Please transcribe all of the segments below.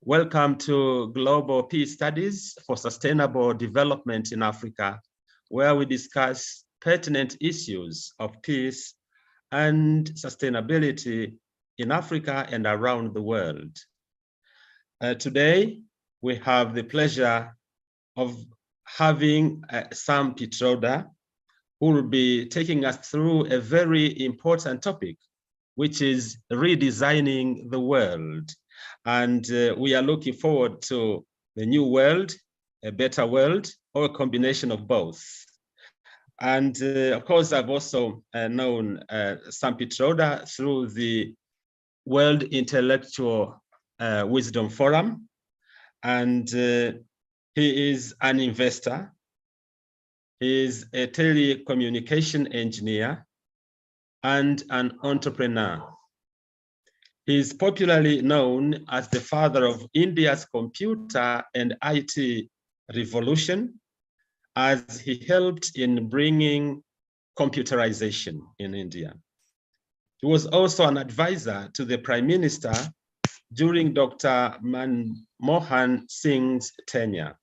Welcome to Global Peace Studies for Sustainable Development in Africa, where we discuss pertinent issues of peace and sustainability in Africa and around the world. Today, we have the pleasure of having Sam Pitroda, who will be taking us through a very important topic, which is redesigning the world. And we are looking forward to the new world, a better world, or a combination of both. And of course, I've also known Sam Pitroda through the World Intellectual Wisdom Forum. And he is an investor. He is a telecommunication engineer and an entrepreneur. He is popularly known as the father of India's computer and IT revolution, as he helped in bringing computerization in India. He was also an advisor to the Prime Minister during Dr. Manmohan Singh's tenure.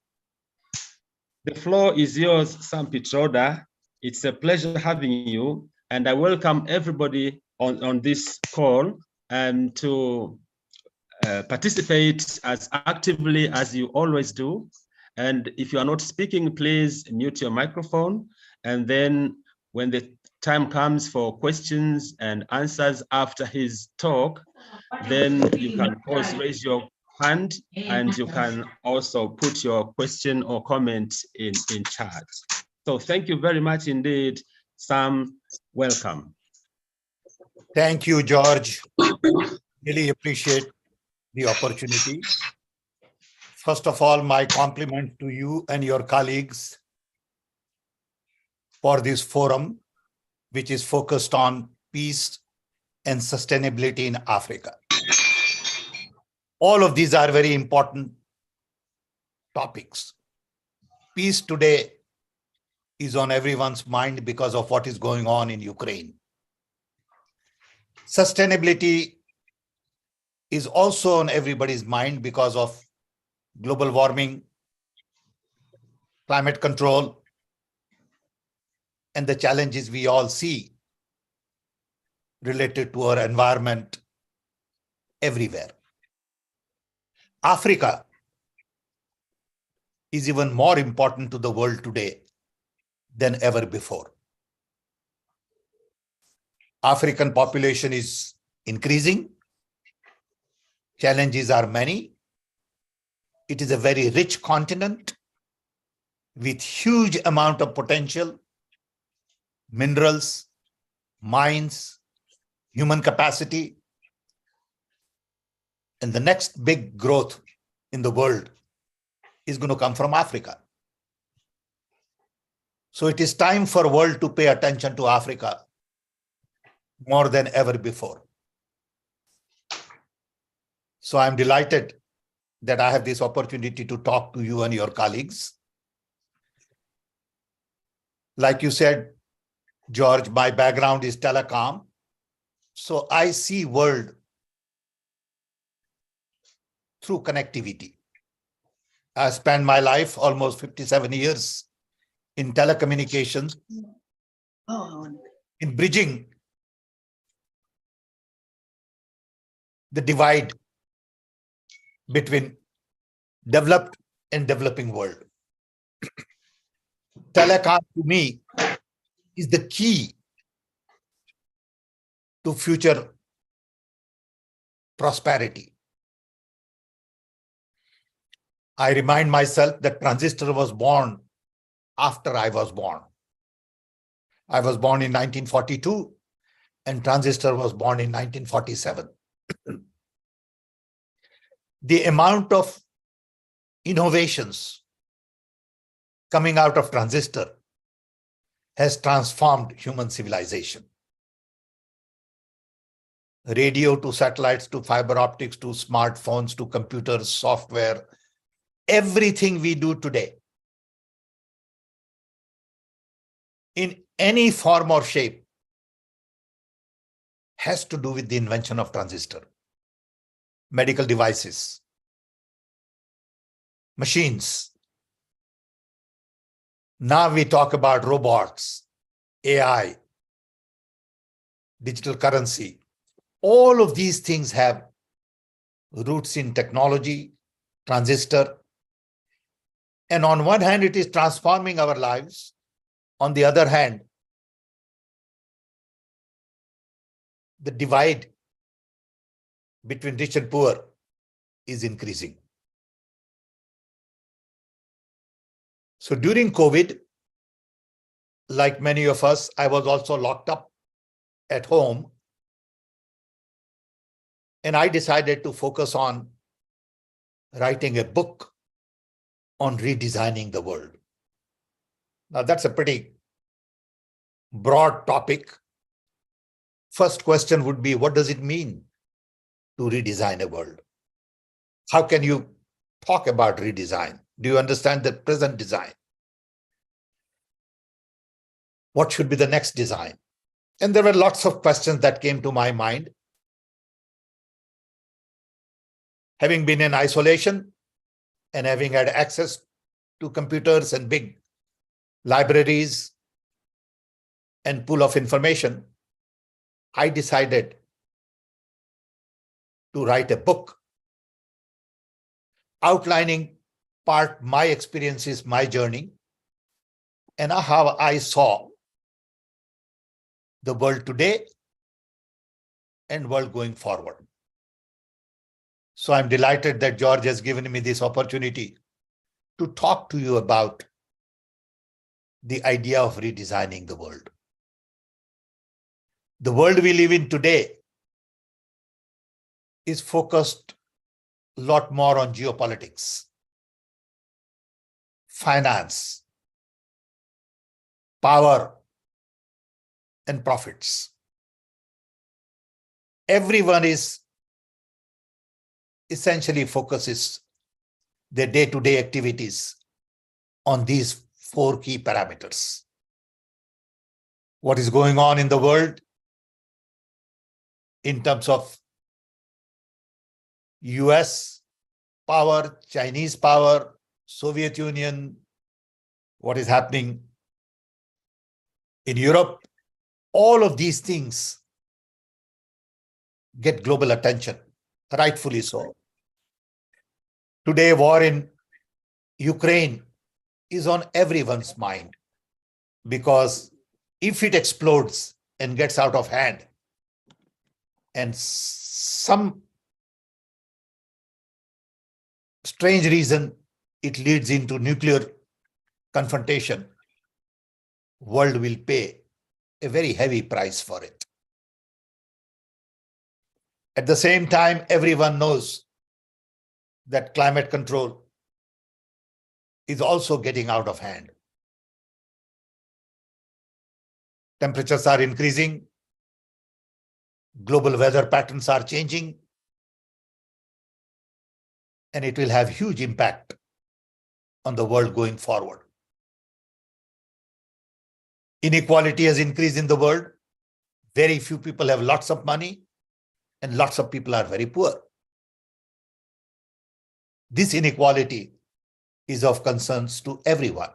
The floor is yours, Sam Pitroda. It's a pleasure having you, and I welcome everybody on this call to participate as actively as you always do. And if you are not speaking, please mute your microphone. And then when the time comes for questions and answers after his talk, then you can of course raise your hand and you can also put your question or comment in chat. So thank you very much indeed, Sam. Welcome. Thank you, George. Really appreciate the opportunity. First of all, my compliment to you and your colleagues for this forum, which is focused on peace and sustainability in Africa. All of these are very important topics. Peace today is on everyone's mind because of what is going on in Ukraine. Sustainability is also on everybody's mind because of global warming, climate control, and the challenges we all see related to our environment everywhere. Africa is even more important to the world today than ever before. African population is increasing. Challenges are many. It is a very rich continent with huge amount of potential, minerals, mines, human capacity. And the next big growth in the world is going to come from Africa. So it is time for the world to pay attention to Africa more than ever before. So I'm delighted that I have this opportunity to talk to you and your colleagues. Like you said, George, my background is telecom. So I see world through connectivity. I spent my life, almost 57 years, in telecommunications, in bridging the divide between developed and developing world. Telecom to me is the key to future prosperity. I remind myself that transistor was born after I was born. I was born in 1942 and transistor was born in 1947. The amount of innovations coming out of transistor has transformed human civilization. Radio to satellites to fiber optics to smartphones to computers, software, everything we do today in any form or shape has to do with the invention of transistor. Medical devices, machines. Now we talk about robots, AI, digital currency. All of these things have roots in technology, transistor. And on one hand, it is transforming our lives. On the other hand, the divide between rich and poor is increasing. So during COVID, like many of us, I was also locked up at home. And I decided to focus on writing a book on redesigning the world. Now, that's a pretty broad topic. First question would be, what does it mean to redesign a world? How can you talk about redesign? Do you understand the present design? What should be the next design? And there were lots of questions that came to my mind. Having been in isolation and having had access to computers and big libraries and pool of information, I decided to write a book outlining part my experiences, my journey, and how I saw the world today and world going forward. So I'm delighted that George has given me this opportunity to talk to you about the idea of redesigning the world. The world we live in today is focused a lot more on geopolitics, finance, power, and profits. Everyone is essentially focuses their day-to-day activities on these four key parameters. What is going on in the world in terms of US power, Chinese power, Soviet Union, what is happening in Europe, all of these things get global attention, rightfully so. Today, war in Ukraine is on everyone's mind because if it explodes and gets out of hand and some strange reason it leads into nuclear confrontation, world will pay a very heavy price for it. At the same time, everyone knows that climate control is also getting out of hand. Temperatures are increasing, global weather patterns are changing, and it will have huge impact on the world going forward. Inequality has increased in the world. Very few people have lots of money, and lots of people are very poor. This inequality is of concern to everyone.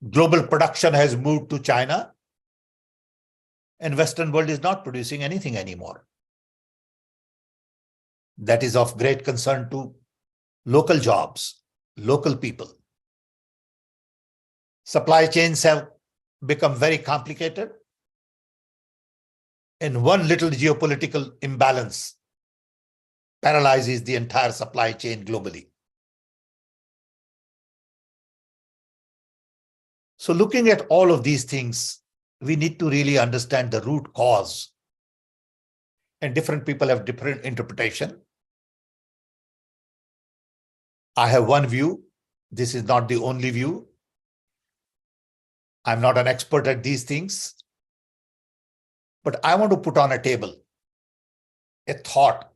Global production has moved to China, and Western world is not producing anything anymore. That is of great concern to local jobs, local people. Supply chains have become very complicated, and one little geopolitical imbalance paralyzes the entire supply chain globally. So looking at all of these things, we need to really understand the root cause. And different people have different interpretation. I have one view. This is not the only view. I'm not an expert at these things. But I want to put on a table a thought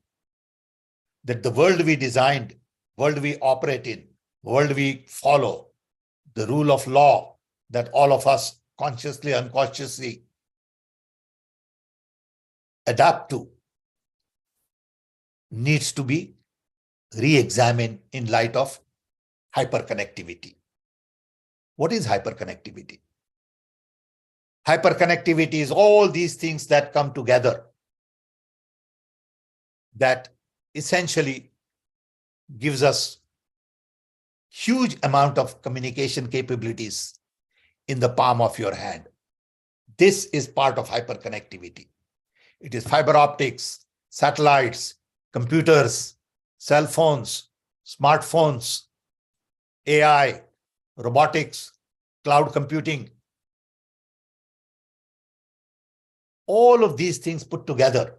that the world we designed, world we operate in, world we follow, the rule of law that all of us consciously, unconsciously adapt to, needs to be re-examine in light of hyperconnectivity. What is hyperconnectivity? Hyperconnectivity is all these things that come together that essentially gives us huge amount of communication capabilities in the palm of your hand. This is part of hyperconnectivity. It is fiber optics, satellites, computers, cell phones, smartphones, AI, robotics, cloud computing. All of these things put together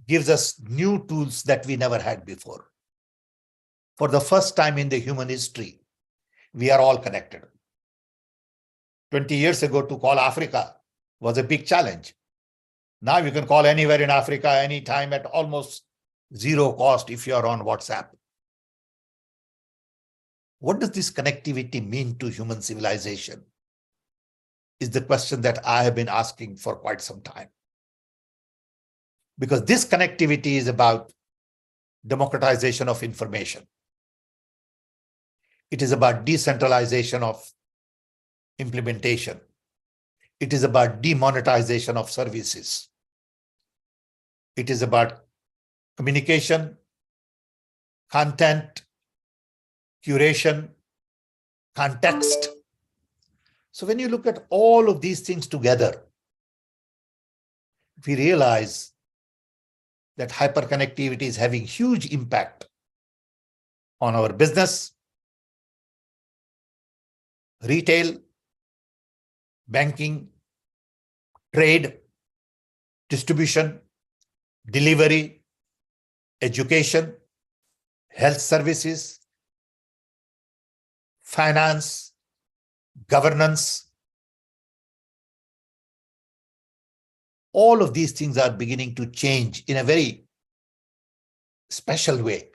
gives us new tools that we never had before. For the first time in the human history, we are all connected. 20 years ago, to call Africa was a big challenge. Now you can call anywhere in Africa, anytime at almost zero cost if you're on WhatsApp. What does this connectivity mean to human civilization? Is the question that I have been asking for quite some time. Because this connectivity is about democratization of information. It is about decentralization of implementation. It is about demonetization of services. It is about communication, content, curation, context. So when you look at all of these things together, we realize that hyperconnectivity is having huge impact on our business, retail, banking, trade, distribution, delivery, education, health services, finance, governance. All of these things are beginning to change in a very special way.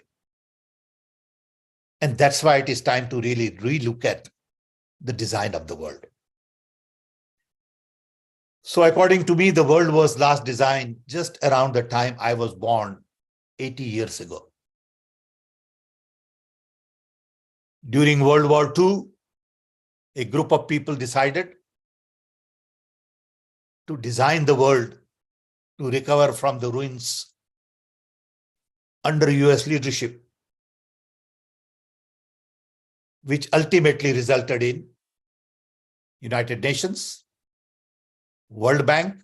And that's why it is time to really relook at the design of the world. So according to me, the world was last designed just around the time I was born 80 years ago. During World War II, a group of people decided to design the world to recover from the ruins under US leadership, which ultimately resulted in United Nations, World Bank,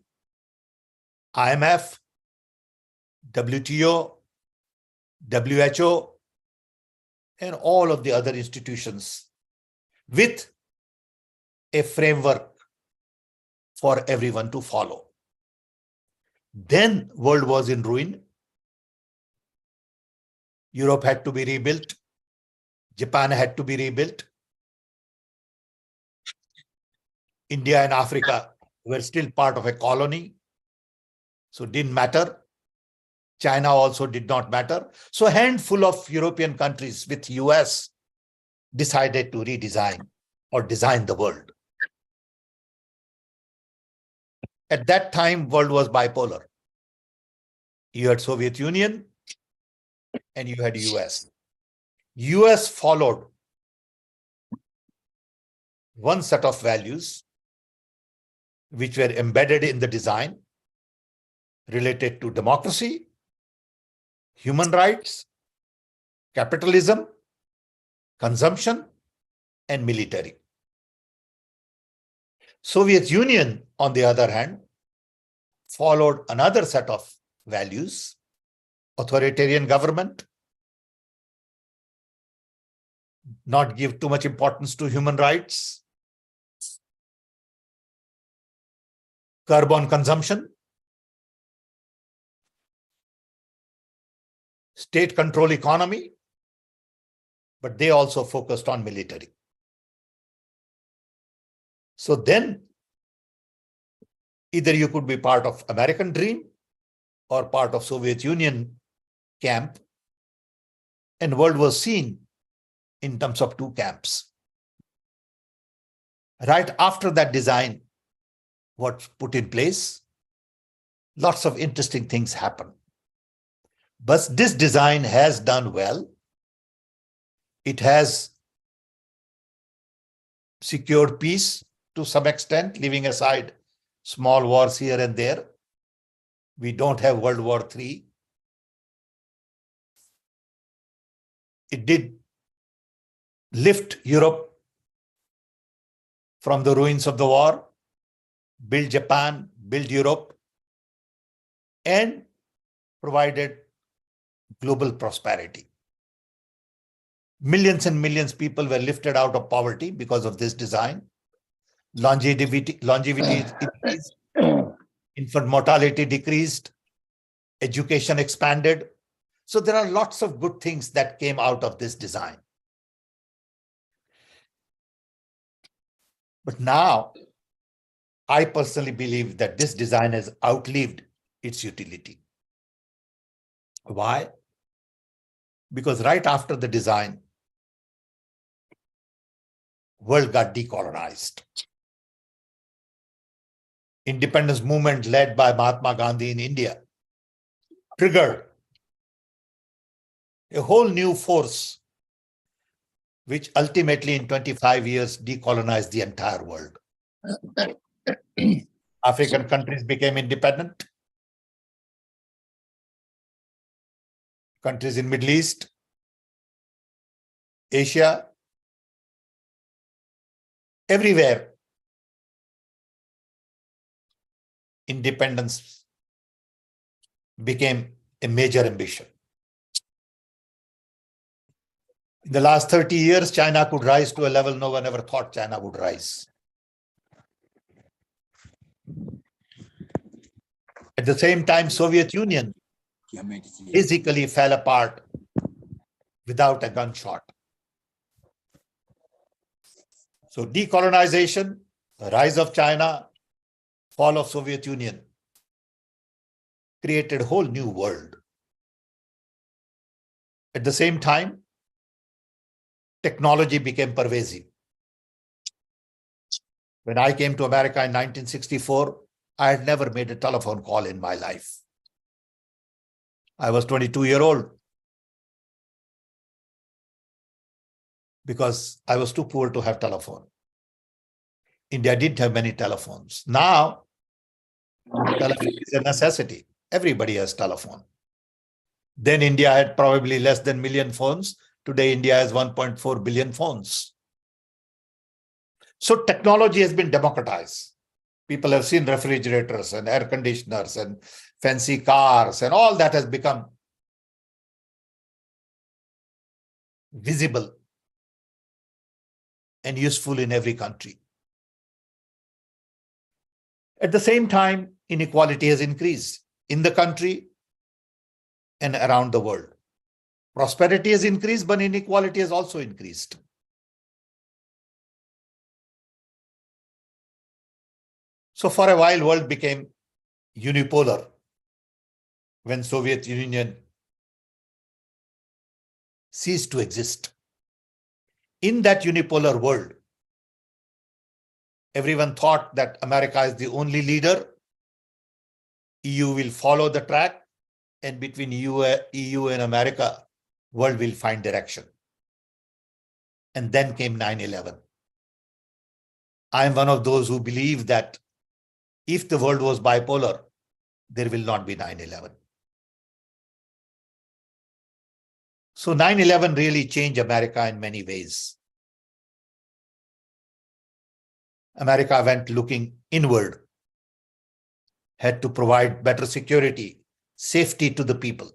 IMF, WTO, WHO, and all of the other institutions with a framework for everyone to follow. Then world was in ruin. Europe had to be rebuilt. Japan had to be rebuilt. India and Africa were still part of a colony, so it didn't matter. China also did not matter. So a handful of European countries with US decided to redesign or design the world. At that time, world was bipolar. You had Soviet Union and you had US. US followed one set of values which were embedded in the design related to democracy, human rights, capitalism, consumption, and military. Soviet Union, on the other hand, followed another set of values, authoritarian government, not give too much importance to human rights, carbon consumption, state control economy, but they also focused on military. So then, either you could be part of American dream or part of Soviet Union camp, and world was seen in terms of two camps. Right after that design was put in place, lots of interesting things happened. But this design has done well. It has secured peace to some extent, leaving aside small wars here and there. We don't have World War III. It did lift Europe from the ruins of the war, build Japan, build Europe, and provided global prosperity. Millions and millions of people were lifted out of poverty because of this design. Longevity increased, infant mortality decreased, education expanded. So there are lots of good things that came out of this design. But now, I personally believe that this design has outlived its utility. Why? Because right after the design, world got decolonized. Independence movement led by Mahatma Gandhi in India triggered a whole new force, which ultimately in 25 years decolonized the entire world. African countries became independent. Countries in Middle East, Asia, everywhere, independence became a major ambition. In the last 30 years, China could rise to a level no one ever thought China would rise. At the same time, Soviet Union basically fell apart without a gunshot. So decolonization, the rise of China, fall of Soviet Union created a whole new world. At the same time, technology became pervasive. When I came to America in 1964, I had never made a telephone call in my life. I was 22-year-old because I was too poor to have telephone. India didn't have many telephones. Now, telephone is a necessity. Everybody has telephone. Then India had probably less than 1 million phones. Today, India has 1.4 billion phones. So technology has been democratized. People have seen refrigerators and air conditioners and fancy cars, and all that has become visible and useful in every country. At the same time, inequality has increased in the country and around the world. Prosperity has increased, but inequality has also increased. So for a while, world became unipolar when Soviet Union ceased to exist. In that unipolar world, everyone thought that America is the only leader. EU will follow the track, and between EU and America, world will find direction. And then came 9/11. I am one of those who believe that if the world was bipolar, there will not be 9/11. So 9/11 really changed America in many ways. America went looking inward, had to provide better security, safety to the people.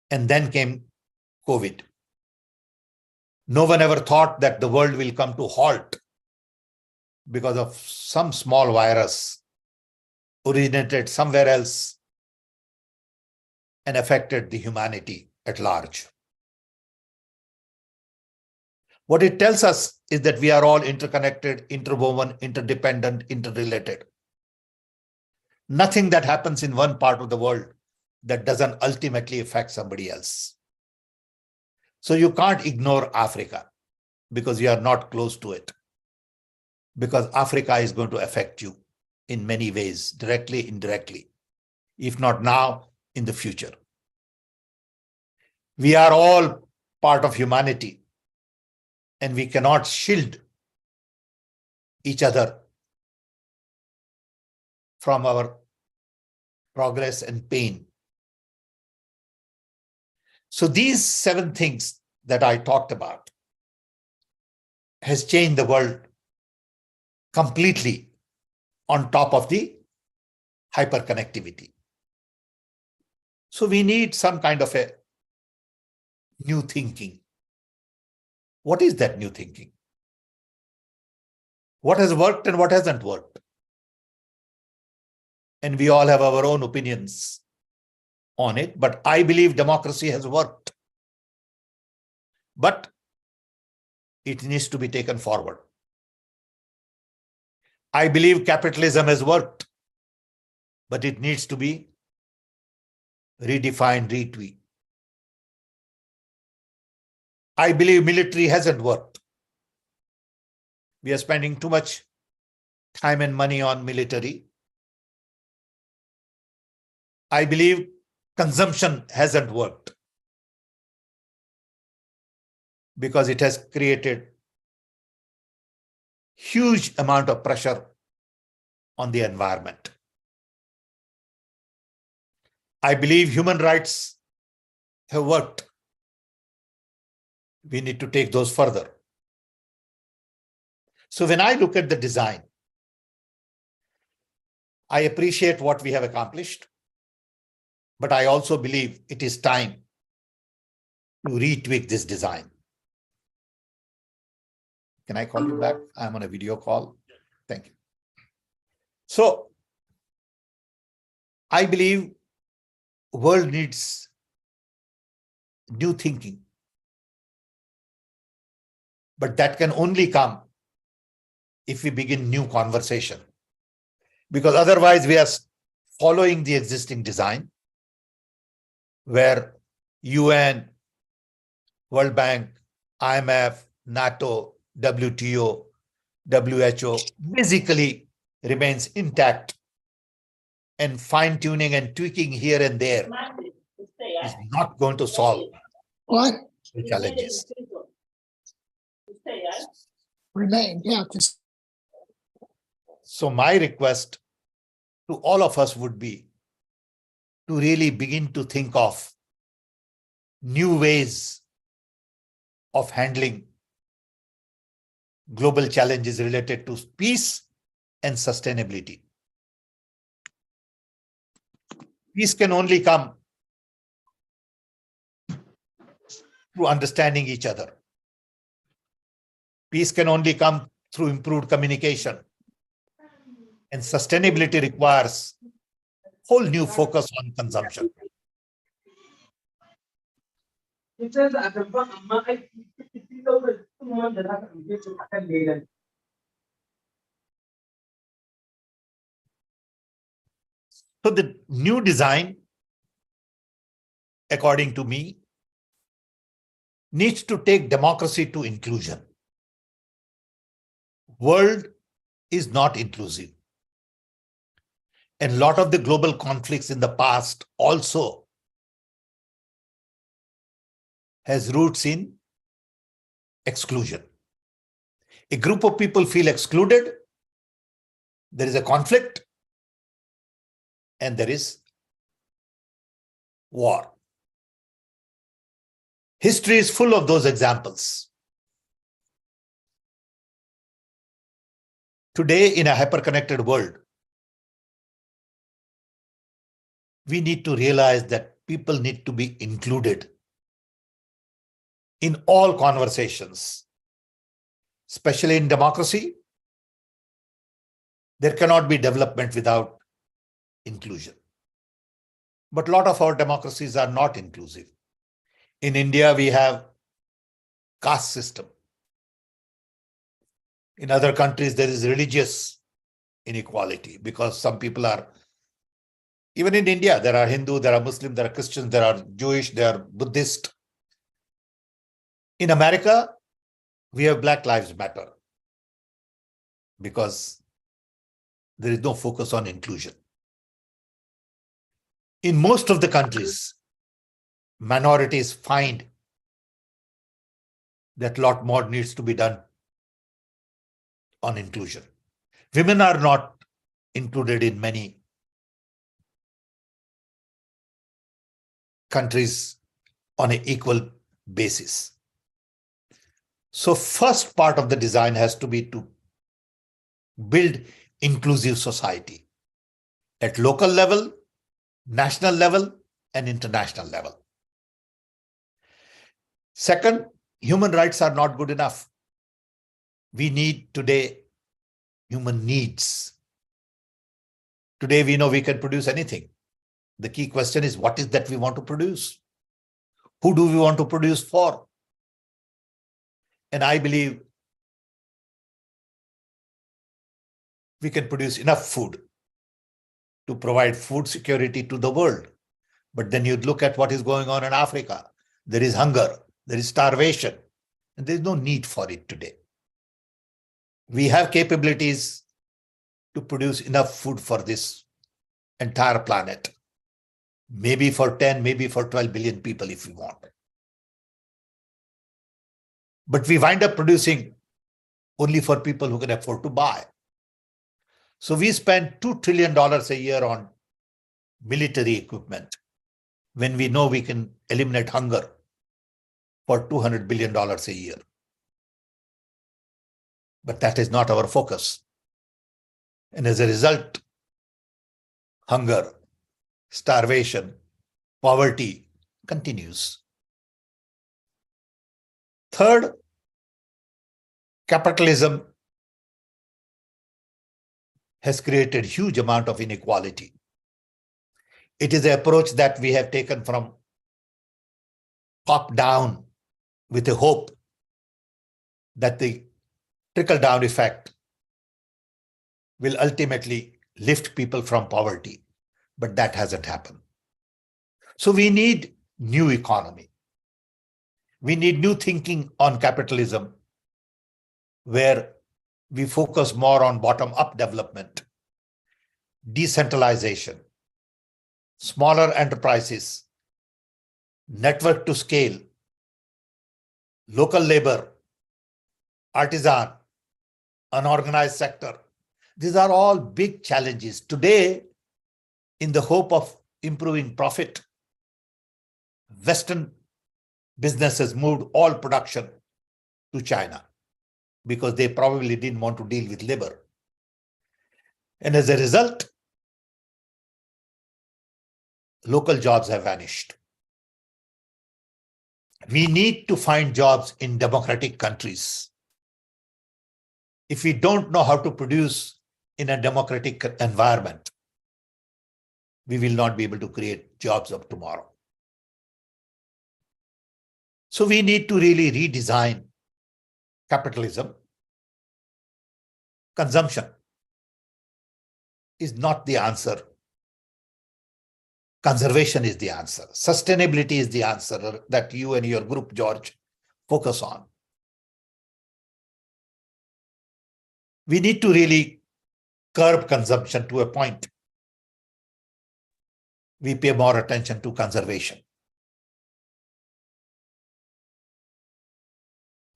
And then came COVID. No one ever thought that the world will come to halt because of some small virus originated somewhere else and affected the humanity at large. What it tells us is that we are all interconnected, interwoven, interdependent, interrelated. Nothing that happens in one part of the world that doesn't ultimately affect somebody else. So you can't ignore Africa because you are not close to it. Because Africa is going to affect you in many ways, directly, indirectly. if not now, in the future. We are all part of humanity, and we cannot shield each other from our progress and pain. So these 7 things that I talked about has changed the world completely, on top of the hyperconnectivity. So we need some kind of a new thinking. What is that new thinking? What has worked and what hasn't worked? And we all have our own opinions on it, but I believe democracy has worked. But it needs to be taken forward. I believe capitalism has worked, but it needs to be redefined, retweaked. I believe military hasn't worked. We are spending too much time and money on military. I believe consumption hasn't worked because it has created huge amount of pressure on the environment. I believe human rights have worked. We need to take those further. So when I look at the design, I appreciate what we have accomplished, but I also believe it is time to retweak this design. Can I call you back? I'm on a video call. Thank you. So I believe the world needs new thinking, but that can only come if we begin new conversation, because otherwise we are following the existing design where UN, World Bank, IMF, NATO, WTO, WHO basically remains intact, and fine-tuning and tweaking here and there is not going to solve the challenges. Remain, yeah. So my request to all of us would be to really begin to think of new ways of handling global challenges related to peace and sustainability. Peace can only come through understanding each other. Peace can only come through improved communication. And sustainability requires whole new focus on consumption. So the new design, according to me, needs to take democracy to inclusion. World is not inclusive. And a lot of the global conflicts in the past also has roots in exclusion. A group of people feel excluded, there is a conflict, and there is war. History is full of those examples. Today, in a hyperconnected world, we need to realize that people need to be included in all conversations, especially in democracy. There cannot be development without inclusion. But a lot of our democracies are not inclusive. In India, we have caste system. In other countries, there is religious inequality because some people are, even in India, there are Hindu, there are Muslim, there are Christians, there are Jewish, there are Buddhist. In America, we have Black Lives Matter because there is no focus on inclusion. In most of the countries, minorities find that a lot more needs to be done on inclusion. Women are not included in many countries on an equal basis. So first part of the design has to be to build inclusive society at local level, national level, and international level. Second, human rights are not good enough. We need today human needs. Today we know we can produce anything. The key question is, what is that we want to produce? Who do we want to produce for? And I believe we can produce enough food to provide food security to the world. But then you look at what is going on in Africa. There is hunger, there is starvation, and there is no need for it today. We have capabilities to produce enough food for this entire planet. Maybe for 10, maybe for 12 billion people if we want. But we wind up producing only for people who can afford to buy. So we spend $2 trillion a year on military equipment when we know we can eliminate hunger for $200 billion a year. But that is not our focus. And as a result, hunger, starvation, poverty continues. Third, capitalism has created huge amount of inequality. It is an approach that we have taken from top down with a hope that the trickle-down effect will ultimately lift people from poverty, but that hasn't happened. So we need new economy. We need new thinking on capitalism, where we focus more on bottom-up development, decentralization, smaller enterprises, network to scale, local labor, artisan, unorganized sector. These are all big challenges. Today, in the hope of improving profit, Western businesses moved all production to China because they probably didn't want to deal with labor. And as a result, local jobs have vanished. We need to find jobs in democratic countries. If we don't know how to produce in a democratic environment, we will not be able to create jobs of tomorrow. So we need to really redesign capitalism. Consumption is not the answer. Conservation is the answer. Sustainability is the answer that you and your group, George, focus on. We need to really curb consumption to a point. We pay more attention to conservation.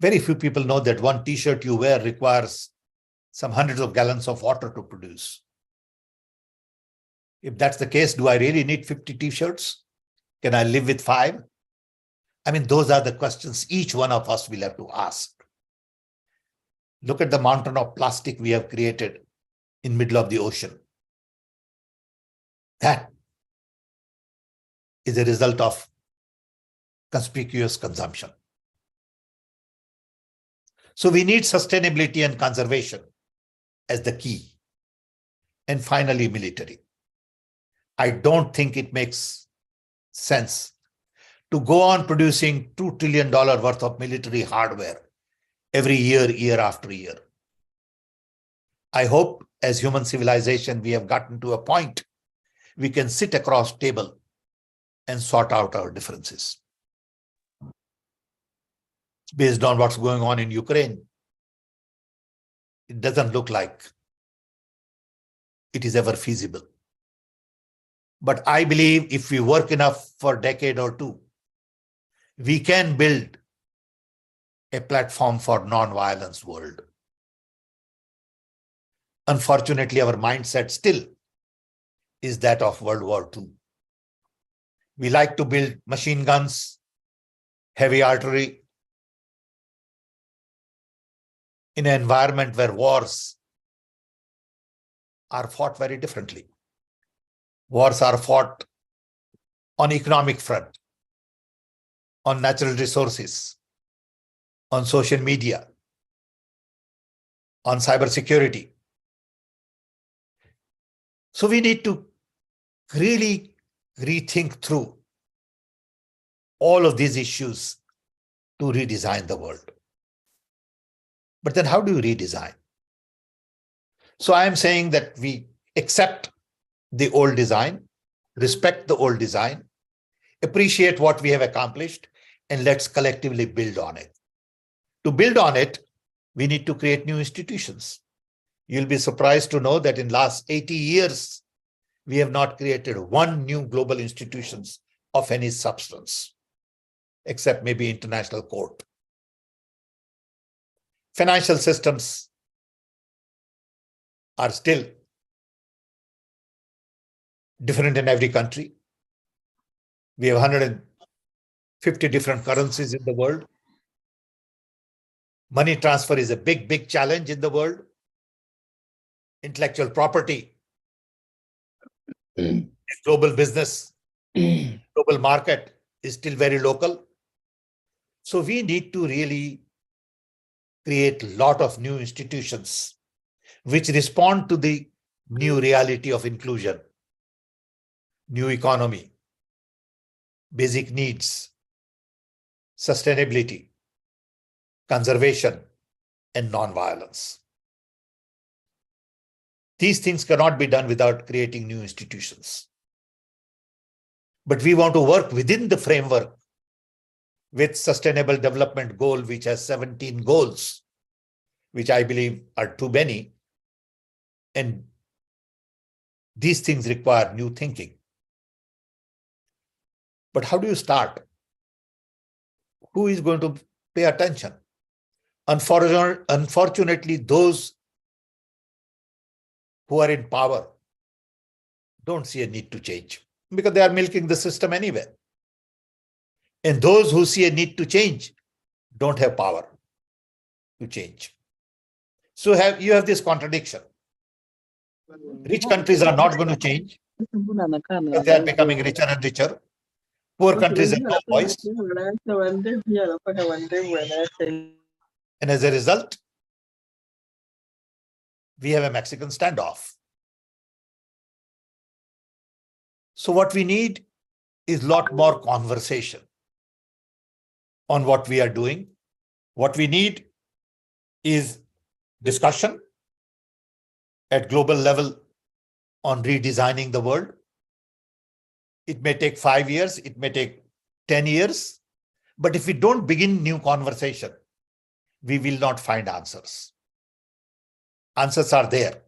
Very few people know that one t-shirt you wear requires some hundreds of gallons of water to produce. If that's the case, do I really need 50 t-shirts? Can I live with 5? I mean, those are the questions each one of us will have to ask. Look at the mountain of plastic we have created in the middle of the ocean. That is a result of conspicuous consumption. So we need sustainability and conservation as the key. And finally, military. I don't think it makes sense to go on producing $2 trillion worth of military hardware every year, year after year. I hope as human civilization, we have gotten to a point we can sit across table and sort out our differences. Based on what's going on in Ukraine, it doesn't look like it is ever feasible. But I believe if we work enough for a decade or two, we can build a platform for non-violence world. Unfortunately, our mindset still is that of World War II. We like to build machine guns, heavy artillery, in an environment where wars are fought very differently. Wars are fought on economic front, on natural resources, on social media, on cybersecurity. So we need to really rethink through all of these issues to redesign the world. But then how do you redesign? So I am saying that we accept the old design, respect the old design, appreciate what we have accomplished, and let's collectively build on it. To build on it, we need to create new institutions. You'll be surprised to know that in last 80 years, we have not created one new global institutions of any substance, except maybe international court. Financial systems are still different in every country. We have 150 different currencies in the world. Money transfer is a big challenge in the world. Intellectual property, global business, global market is still very local. So we need to really create a lot of new institutions which respond to the new reality of inclusion, new economy, basic needs, sustainability, conservation, and non-violence. These things cannot be done without creating new institutions. But we want to work within the framework with Sustainable Development Goal, which has 17 goals, which I believe are too many. And these things require new thinking. But how do you start? Who is going to pay attention? Unfortunately, those who are in power don't see a need to change because they are milking the system anyway. And those who see a need to change don't have power to change. So you have this contradiction. Rich countries are not going to change because they are becoming richer and richer. Poor countries have no voice. And as a result, we have a Mexican standoff. So what we need is a lot more conversation on what we are doing. What we need is discussion at global level on redesigning the world. It may take 5 years, it may take 10 years, but if we don't begin new conversation, we will not find answers. Answers are there.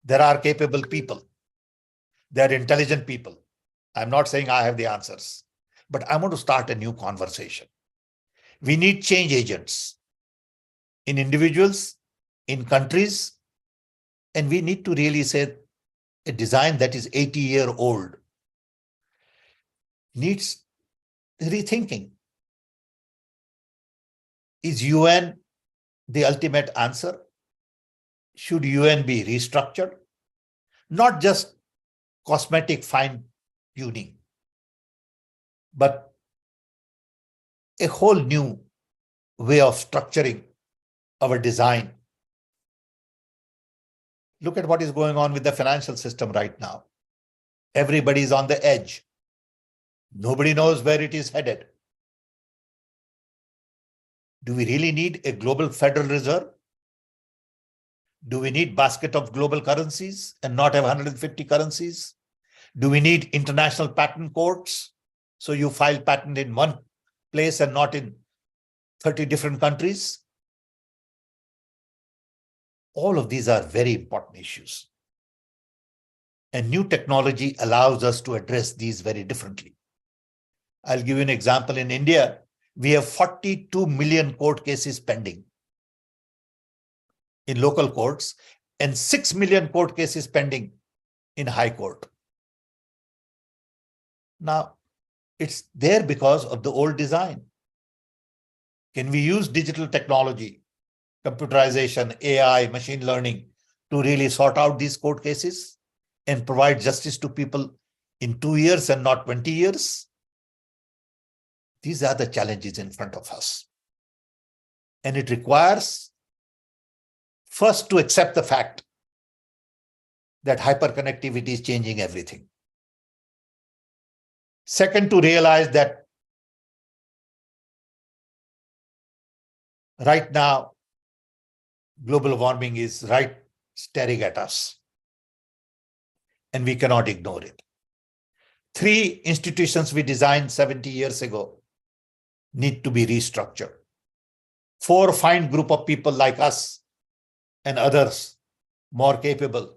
There are capable people. There are intelligent people. I'm not saying I have the answers, but I want to start a new conversation. We need change agents in individuals, in countries, and we need to really say a design that is 80-year-old needs rethinking. Is UN the ultimate answer? Should UN be restructured? Not just cosmetic fine-tuning, but a whole new way of structuring our design. Look at what is going on with the financial system right now. Everybody is on the edge. Nobody knows where it is headed. Do we really need a global Federal Reserve? Do we need a basket of global currencies and not have 150 currencies? Do we need international patent courts? So you file patent in one place and not in 30 different countries? All of these are very important issues. And new technology allows us to address these very differently. I'll give you an example. In India, we have 42 million court cases pending in local courts and 6 million court cases pending in high court. Now, it's there because of the old design. Can we use digital technology, computerization, AI, machine learning to really sort out these court cases and provide justice to people in 2 years and not 20 years? These are the challenges in front of us. And it requires first to accept the fact that hyperconnectivity is changing everything. Second, to realize that right now, global warming is right staring at us, and we cannot ignore it. 3 institutions we designed 70 years ago need to be restructured. 4, find group of people like us and others more capable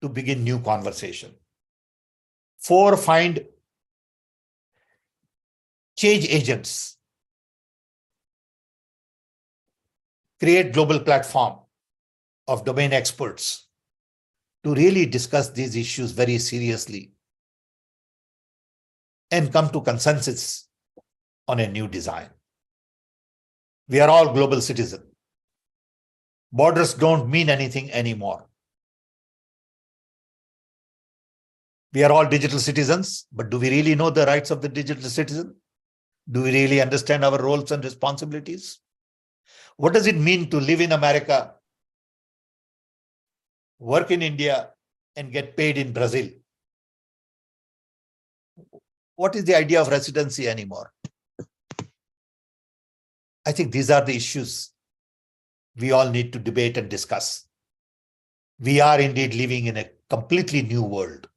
to begin new conversation. 4, find change agents. Create global platform of domain experts to really discuss these issues very seriously and come to consensus on a new design. We are all global citizens. Borders don't mean anything anymore. We are all digital citizens, but do we really know the rights of the digital citizen? Do we really understand our roles and responsibilities? What does it mean to live in America, work in India, and get paid in Brazil? What is the idea of residency anymore? I think these are the issues we all need to debate and discuss. We are indeed living in a completely new world.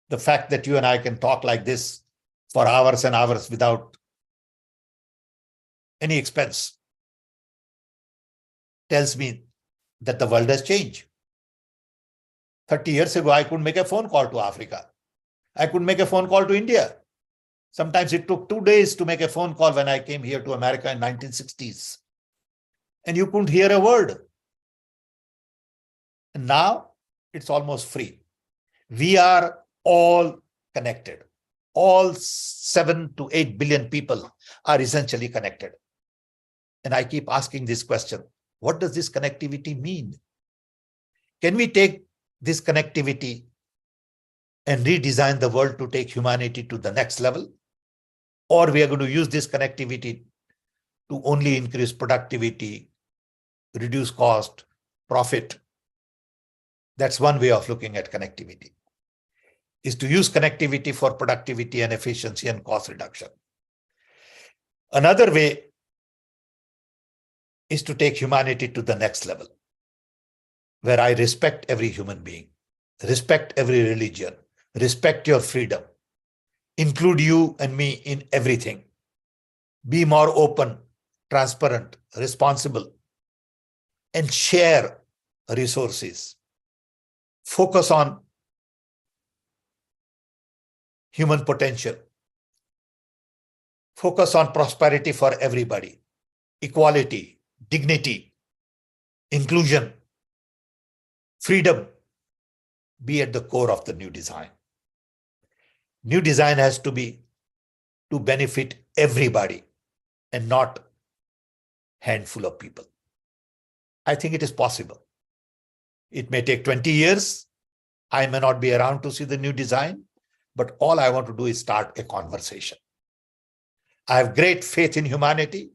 The fact that you and I can talk like this for hours and hours without any expense tells me that the world has changed. 30 years ago, I couldn't make a phone call to Africa. I couldn't make a phone call to India. Sometimes it took 2 days to make a phone call when I came here to America in 1960s. And you couldn't hear a word. And now it's almost free. We are all connected. All 7 to 8 billion people are essentially connected. And I keep asking this question, what does this connectivity mean? Can we take this connectivity and redesign the world to take humanity to the next level? Or we are going to use this connectivity to only increase productivity, reduce cost, profit? That's one way of looking at connectivity, is to use connectivity for productivity and efficiency and cost reduction. Another way is to take humanity to the next level, where I respect every human being, respect every religion, respect your freedom, include you and me in everything, be more open, transparent, responsible, and share resources. Focus on human potential. Focus on prosperity for everybody, equality, dignity, inclusion, freedom be at the core of the new design. New design has to be to benefit everybody and not handful of people. I think it is possible. It may take 20 years. I may not be around to see the new design, but all I want to do is start a conversation. I have great faith in humanity.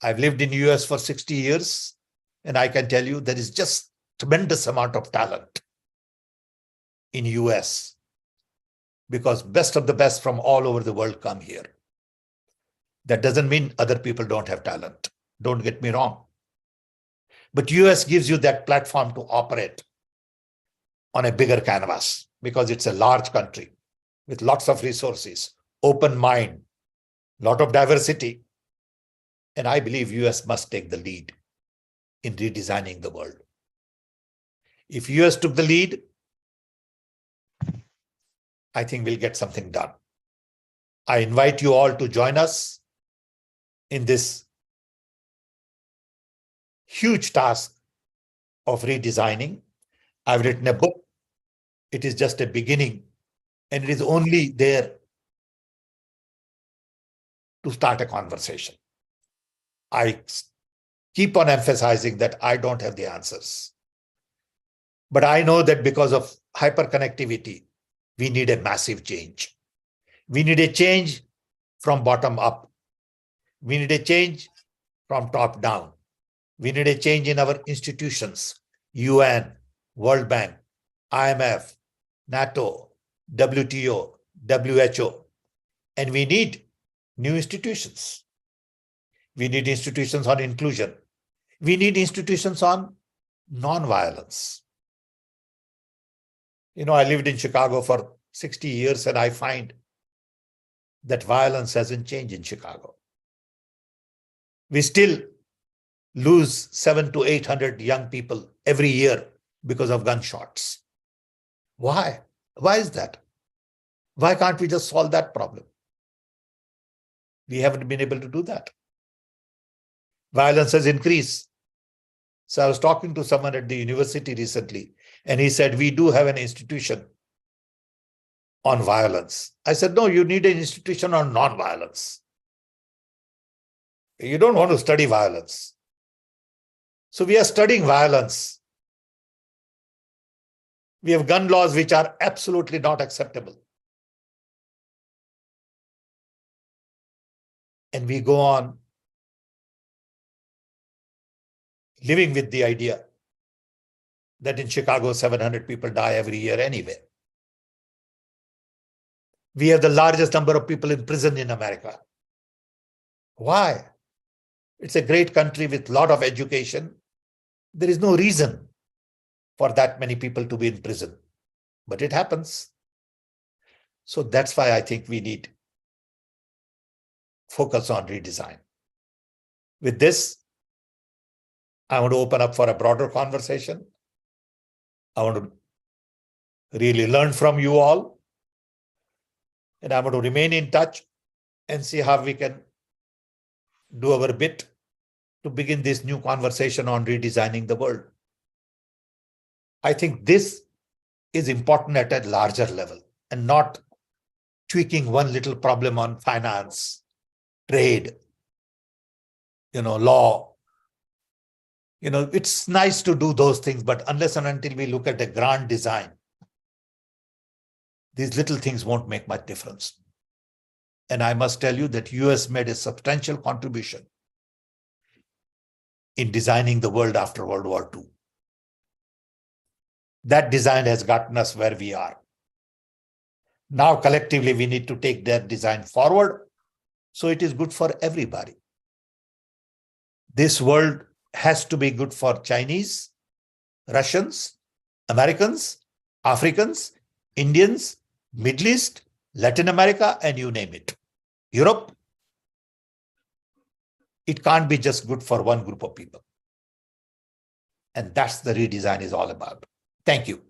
I've lived in US for 60 years, and I can tell you there is just tremendous amount of talent in US because best of the best from all over the world come here. That doesn't mean other people don't have talent. Don't get me wrong. But US gives you that platform to operate on a bigger canvas because it's a large country with lots of resources, open mind, lot of diversity. And I believe US must take the lead in redesigning the world. If US took the lead, I think we'll get something done. I invite you all to join us in this huge task of redesigning. I've written a book. It is just a beginning, and it is only there to start a conversation. I keep on emphasizing that I don't have the answers. But I know that because of hyperconnectivity, we need a massive change. We need a change from bottom up. We need a change from top down. We need a change in our institutions, UN, World Bank, IMF, NATO, WTO, WHO. And we need new institutions. We need institutions on inclusion. We need institutions on non-violence. You know, I lived in Chicago for 60 years, and I find that violence hasn't changed in Chicago. We still lose 700 to 800 young people every year because of gunshots. Why? Why is that? Why can't we just solve that problem? We haven't been able to do that. Violence has increased. So I was talking to someone at the university recently, and he said, we do have an institution on violence. I said, no, you need an institution on non-violence. You don't want to study violence. So we are studying violence. We have gun laws which are absolutely not acceptable. And we go on living with the idea that in Chicago, 700 people die every year anyway. We have the largest number of people in prison in America. Why? It's a great country with a lot of education. There is no reason for that many people to be in prison, but it happens. So that's why I think we need focus on redesign. With this, I want to open up for a broader conversation. I want to really learn from you all. And I want to remain in touch and see how we can do our bit to begin this new conversation on redesigning the world. I think this is important at a larger level and not tweaking one little problem on finance, trade, law. It's nice to do those things, but unless and until we look at the grand design, these little things won't make much difference. And I must tell you that US made a substantial contribution in designing the world after World War II. That design has gotten us where we are. Now, collectively, we need to take that design forward so it is good for everybody. This world has to be good for Chinese, Russians, Americans, Africans, Indians, Middle East, Latin America, and you name it. Europe. It can't be just good for one group of people. And that's the redesign is all about. Thank you.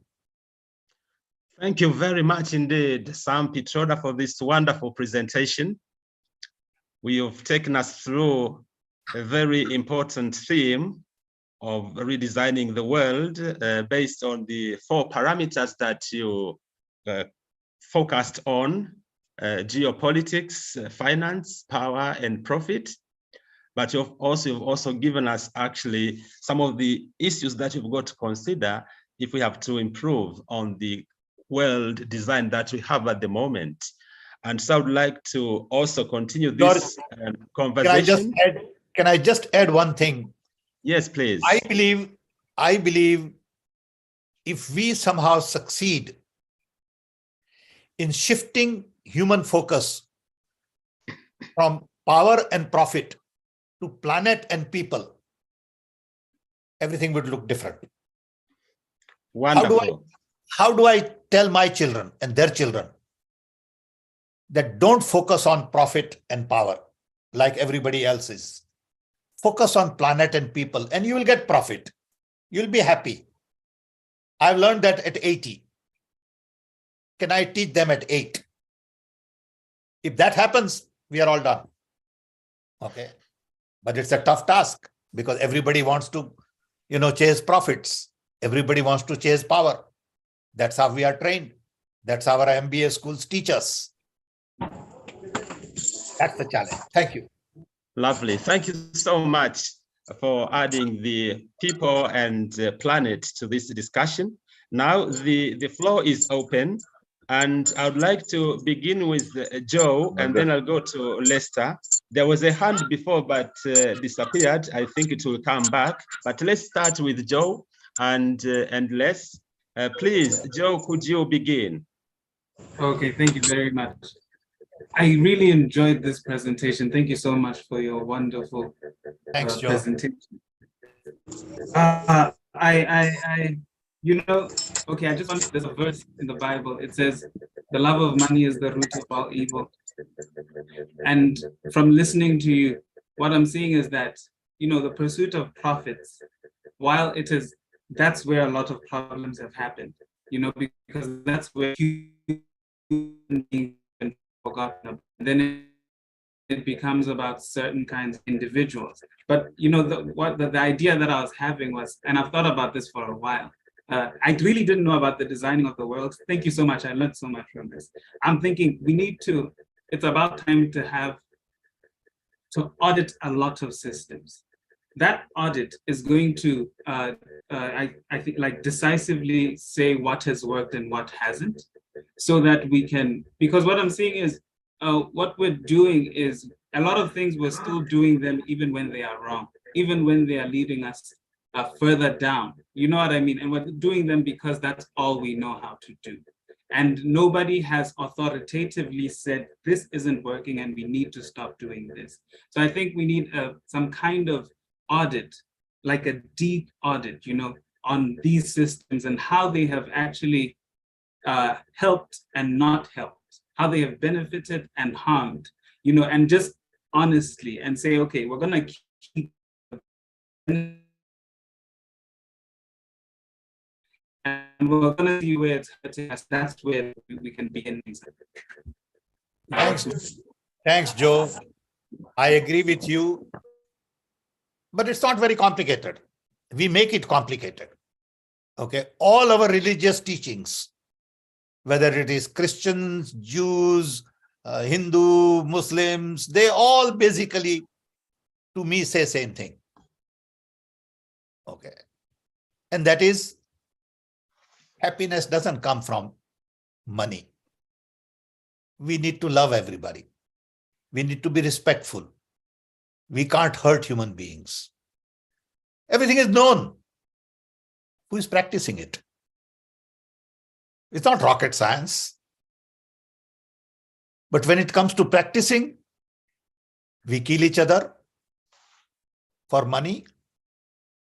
Thank you very much indeed, Sam Pitroda, for this wonderful presentation. You've taken us through a very important theme of redesigning the world based on the 4 parameters that you focused on: geopolitics, finance, power, and profit. But you've also given us actually some of the issues that you've got to consider if we have to improve on the world design that we have at the moment. And so I would like to also continue this conversation. Can I just add one thing? Yes, please. I believe if we somehow succeed in shifting human focus from power and profit to planet and people, everything would look different. Wonderful. How do I tell my children and their children that don't focus on profit and power like everybody else is? Focus on planet and people, and you will get profit. You'll be happy. I've learned that at 80. can I teach them at 8? If that happens, we are all done. Okay. But it's a tough task because everybody wants to, chase profits. Everybody wants to chase power. That's how we are trained. That's how our MBA schools teach us. That's the challenge. Thank you. Lovely. Thank you so much for adding the people and planet to this discussion. Now the floor is open, and I would like to begin with Joe, and then I'll go to Lester. There was a hand before, but disappeared. I think it will come back. But let's start with Joe and Les. Please, Joe, could you begin? Okay, thank you very much. I really enjoyed this presentation. Thank you so much for your wonderful presentation. Okay, I just want, there's a verse in the Bible. It says, the love of money is the root of all evil. And from listening to you, what I'm seeing is that, the pursuit of profits, while that's where a lot of problems have happened, because that's where human beings have been forgotten. Then it becomes about certain kinds of individuals. But the idea that I was having was, and I've thought about this for a while, I really didn't know about the designing of the world. Thank you so much. I learned so much from this. I'm thinking it's about time to audit a lot of systems. That audit is going to, I think, like decisively say what has worked and what hasn't, so that we can, because what I'm seeing is, what we're doing is a lot of things we're still doing them even when they are wrong, even when they are leading us further down. You know what I mean? And we're doing them because that's all we know how to do. And nobody has authoritatively said, this isn't working and we need to stop doing this. So I think we need some kind of audit, like a deep audit, on these systems and how they have actually helped and not helped, how they have benefited and harmed, and just honestly and say, okay, we're going to keep and we're going to see where it's hurting us. That's where we can begin. Thanks, Joe. I agree with you, but it's not very complicated. We make it complicated. Okay, all our religious teachings, whether it is Christians, Jews, Hindu, Muslims, they all basically, to me, say same thing. Okay. And that is, happiness doesn't come from money. We need to love everybody. We need to be respectful. We can't hurt human beings. Everything is known. Who is practicing it? It's not rocket science. But when it comes to practicing, we kill each other for money,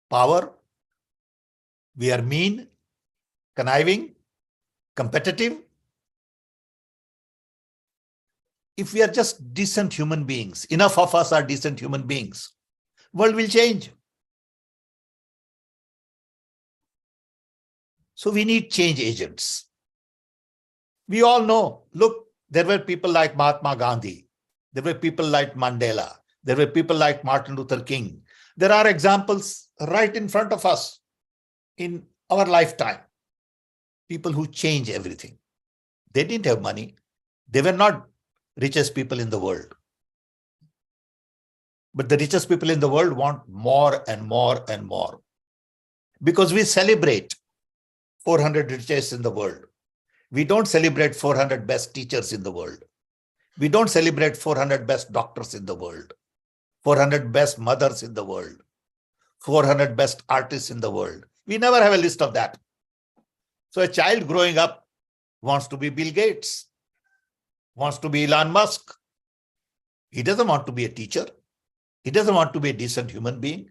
power. We are mean, conniving, competitive. If we are just decent human beings, enough of us are decent human beings, world will change. So we need change agents. We all know, look, there were people like Mahatma Gandhi. There were people like Mandela. There were people like Martin Luther King. There are examples right in front of us in our lifetime. People who change everything. They didn't have money. They were not richest people in the world. But the richest people in the world want more and more and more. Because we celebrate 400 richest in the world. We don't celebrate 400 best teachers in the world. We don't celebrate 400 best doctors in the world, 400 best mothers in the world, 400 best artists in the world. We never have a list of that. So a child growing up wants to be Bill Gates, wants to be Elon Musk. He doesn't want to be a teacher. He doesn't want to be a decent human being.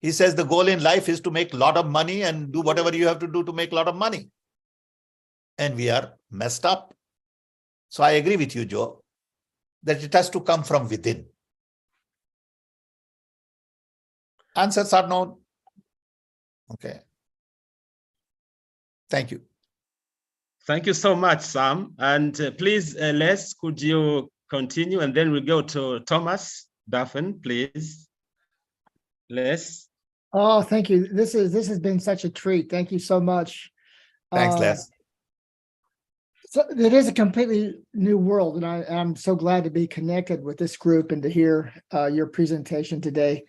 He says the goal in life is to make a lot of money and do whatever you have to do to make a lot of money. And we are messed up. So I agree with you, Joe, that it has to come from within. Answers are known. Okay. Thank you. Thank you so much, Sam. And please, Les, could you continue? And then we'll go to Thomas Duffin, please. Les. Oh, thank you. This has been such a treat. Thank you so much. Thanks, Les. So it is a completely new world, and I'm so glad to be connected with this group and to hear your presentation today.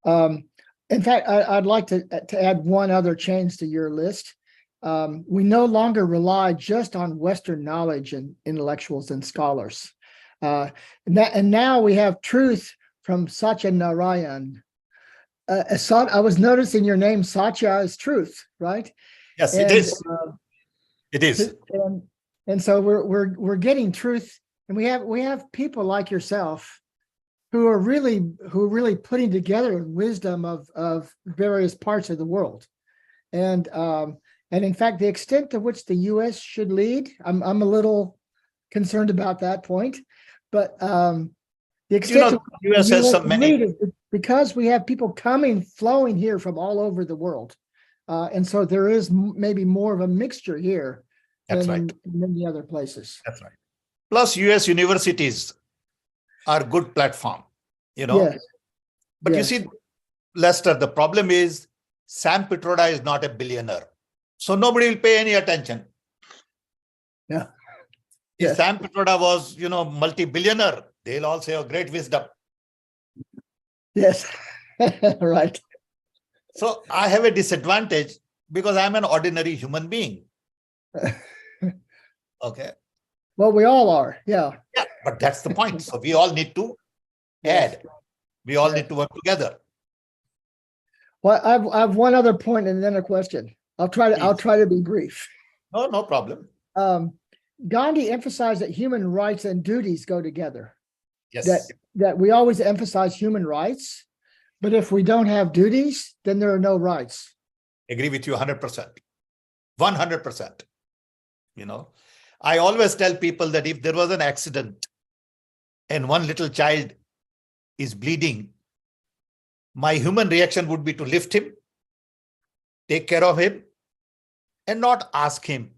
In fact, I'd like to add one other change to your list. We no longer rely just on Western knowledge and intellectuals and scholars. And now we have truth from Satya Narayan. I was noticing your name, Satya, is truth, right? Yes, it is. It is. And so we're getting truth, and we have people like yourself who are really putting together wisdom of various parts of the world, and in fact, the extent to which the U.S. should lead, I'm a little concerned about that point, but the extent to which the U.S. has so many, is because we have people flowing here from all over the world, and so there is maybe more of a mixture here. That's than right. in many other places. That's right. Plus, U.S. universities are a good platform, Yes. But Yes. you see, Lester, the problem is Sam Pitroda is not a billionaire. So nobody will pay any attention. Yeah. If Yes. Sam Pitroda was, multi-billionaire, they'll all say, oh, great wisdom. Yes. Right. So I have a disadvantage because I'm an ordinary human being. Okay. Well, we all are. Yeah. Yeah, but that's the point. So we all need to Yes. add. We all Yes. need to work together. Well, I've one other point and then a question. I'll try to be brief. No problem. Gandhi emphasized that human rights and duties go together. Yes. That we always emphasize human rights, but if we don't have duties, then there are no rights. Agree with you 100%. 100%. I always tell people that if there was an accident and one little child is bleeding, my human reaction would be to lift him, take care of him, and not ask him,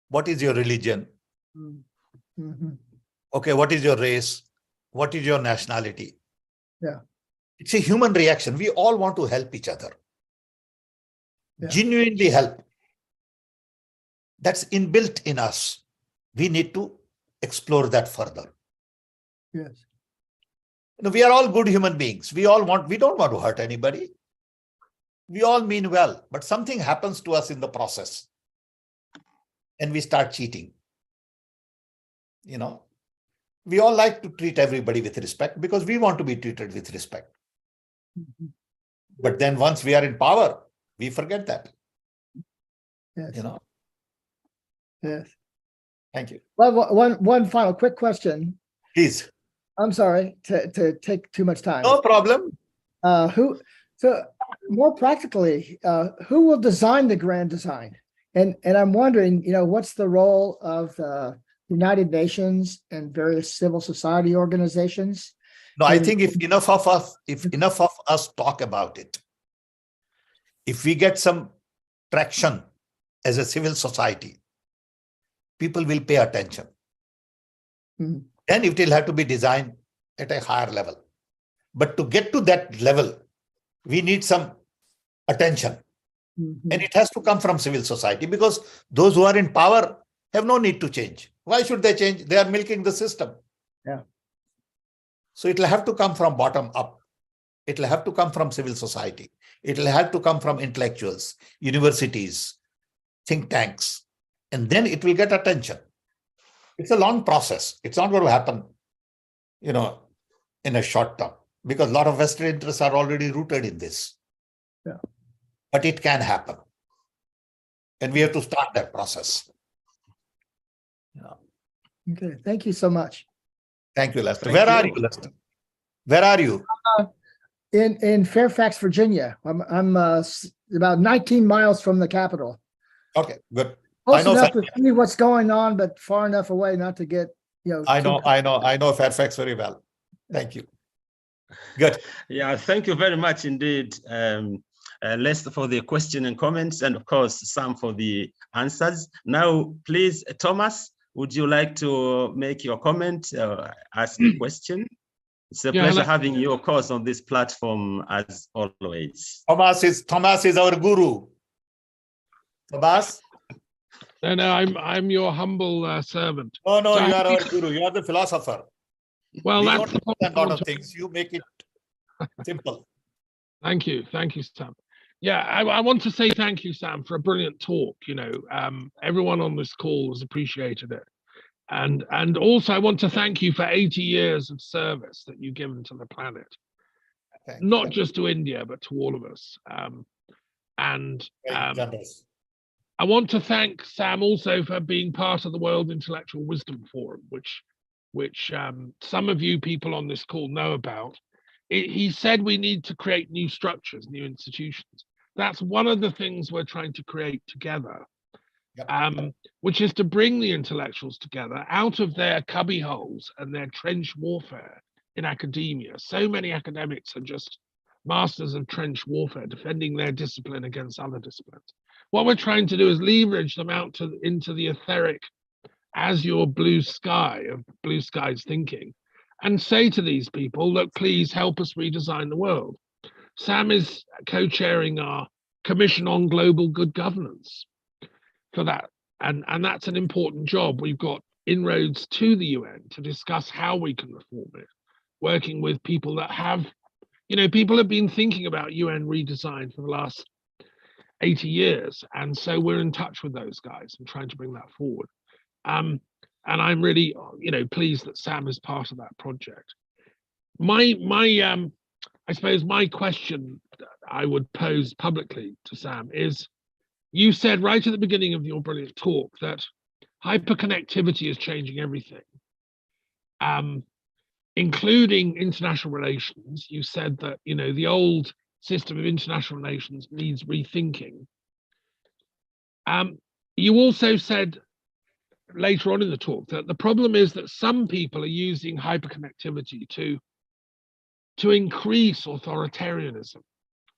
what is your religion? Mm-hmm. Okay, what is your race? What is your nationality? Yeah. It's a human reaction. We all want to help each other. Yeah. Genuinely help. That's inbuilt in us. We need to explore that further. Yes. We are all good human beings. We don't want to hurt anybody. We all mean well, but something happens to us in the process and we start cheating. We all like to treat everybody with respect because we want to be treated with respect. Mm-hmm. But then once we are in power, we forget that. Yes. Yes. Thank you. Well, one final quick question. Please. I'm sorry to take too much time. No problem. So more practically, who will design the grand design? And I'm wondering, what's the role of the United Nations and various civil society organizations? No, I think if enough of us talk about it, if we get some traction as a civil society, people will pay attention. Mm-hmm. Then it will have to be designed at a higher level. But to get to that level, we need some attention. Mm-hmm. And it has to come from civil society because those who are in power have no need to change. Why should they change? They are milking the system. Yeah. So it will have to come from bottom up. It will have to come from civil society. It will have to come from intellectuals, universities, think tanks, and then it will get attention. It's a long process. It's not going to happen, in a short term, because a lot of Western interests are already rooted in this. Yeah. But it can happen. And we have to start that process. Okay. Thank you so much. Thank you, Lester. Thank Where you. are you, Lester? Where are you? In Fairfax, Virginia. I'm about 19 miles from the capital. Okay, good. Close know enough to see what's going on, but far enough away not to get, I know Fairfax very well. Thank you. Good. Yeah, thank you very much indeed. less for the question and comments, and of course, some for the answers. Now, please, Thomas, would you like to make your comment, ask a question? It's a pleasure having you, of course, on this platform as always. Thomas is our guru. Thomas? No, I'm your humble servant. No, so you are our guru. You are the philosopher. Well, we that's don't understand a lot of things. You make it simple. Thank you, Sam. Yeah, I want to say thank you, Sam, for a brilliant talk. You know, everyone on this call has appreciated it. And also I want to thank you for 80 years of service that you've given to the planet, not just to India, but to all of us. I want to thank Sam also for being part of the World Intellectual Wisdom Forum, which some of you people on this call know about. He said we need to create new structures, new institutions. That's one of the things we're trying to create together. Which is to bring the intellectuals together out of their cubby holes and their trench warfare in academia. So many academics are just masters of trench warfare, defending their discipline against other disciplines. What we're trying to do is leverage them out into the etheric azure blue sky of blue skies thinking, and say to these people, look, please help us redesign the world. Sam is co-chairing our Commission on Global Good Governance for that, and that's an important job. We've got inroads to the UN to discuss how we can reform it, working with people that have, people have been thinking about UN redesign for the last 80 years, and so we're in touch with those guys and trying to bring that forward. And I'm really, pleased that Sam is part of that project. I suppose my question I would pose publicly to Sam is, you said right at the beginning of your brilliant talk that hyperconnectivity is changing everything, including international relations. You said that, the old system of international relations needs rethinking. You also said later on in the talk that the problem is that some people are using hyperconnectivity to increase authoritarianism.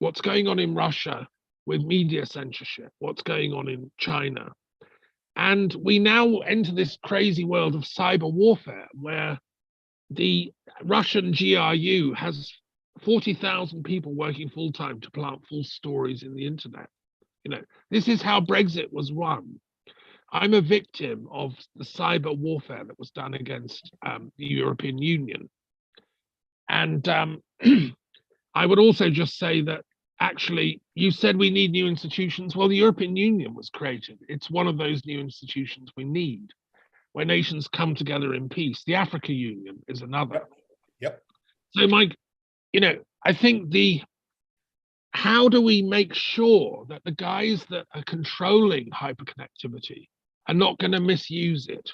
What's going on in Russia with media censorship, what's going on in China. And we now enter this crazy world of cyber warfare where the Russian GRU has 40,000 people working full-time to plant false stories in the internet. This is how Brexit was won. I'm a victim of the cyber warfare that was done against the European Union. And I would also just say that actually, you said we need new institutions. Well, the European Union was created. It's one of those new institutions we need, where nations come together in peace. The Africa Union is another. Yep. So, Mike, I think how do we make sure that the guys that are controlling hyperconnectivity are not going to misuse it?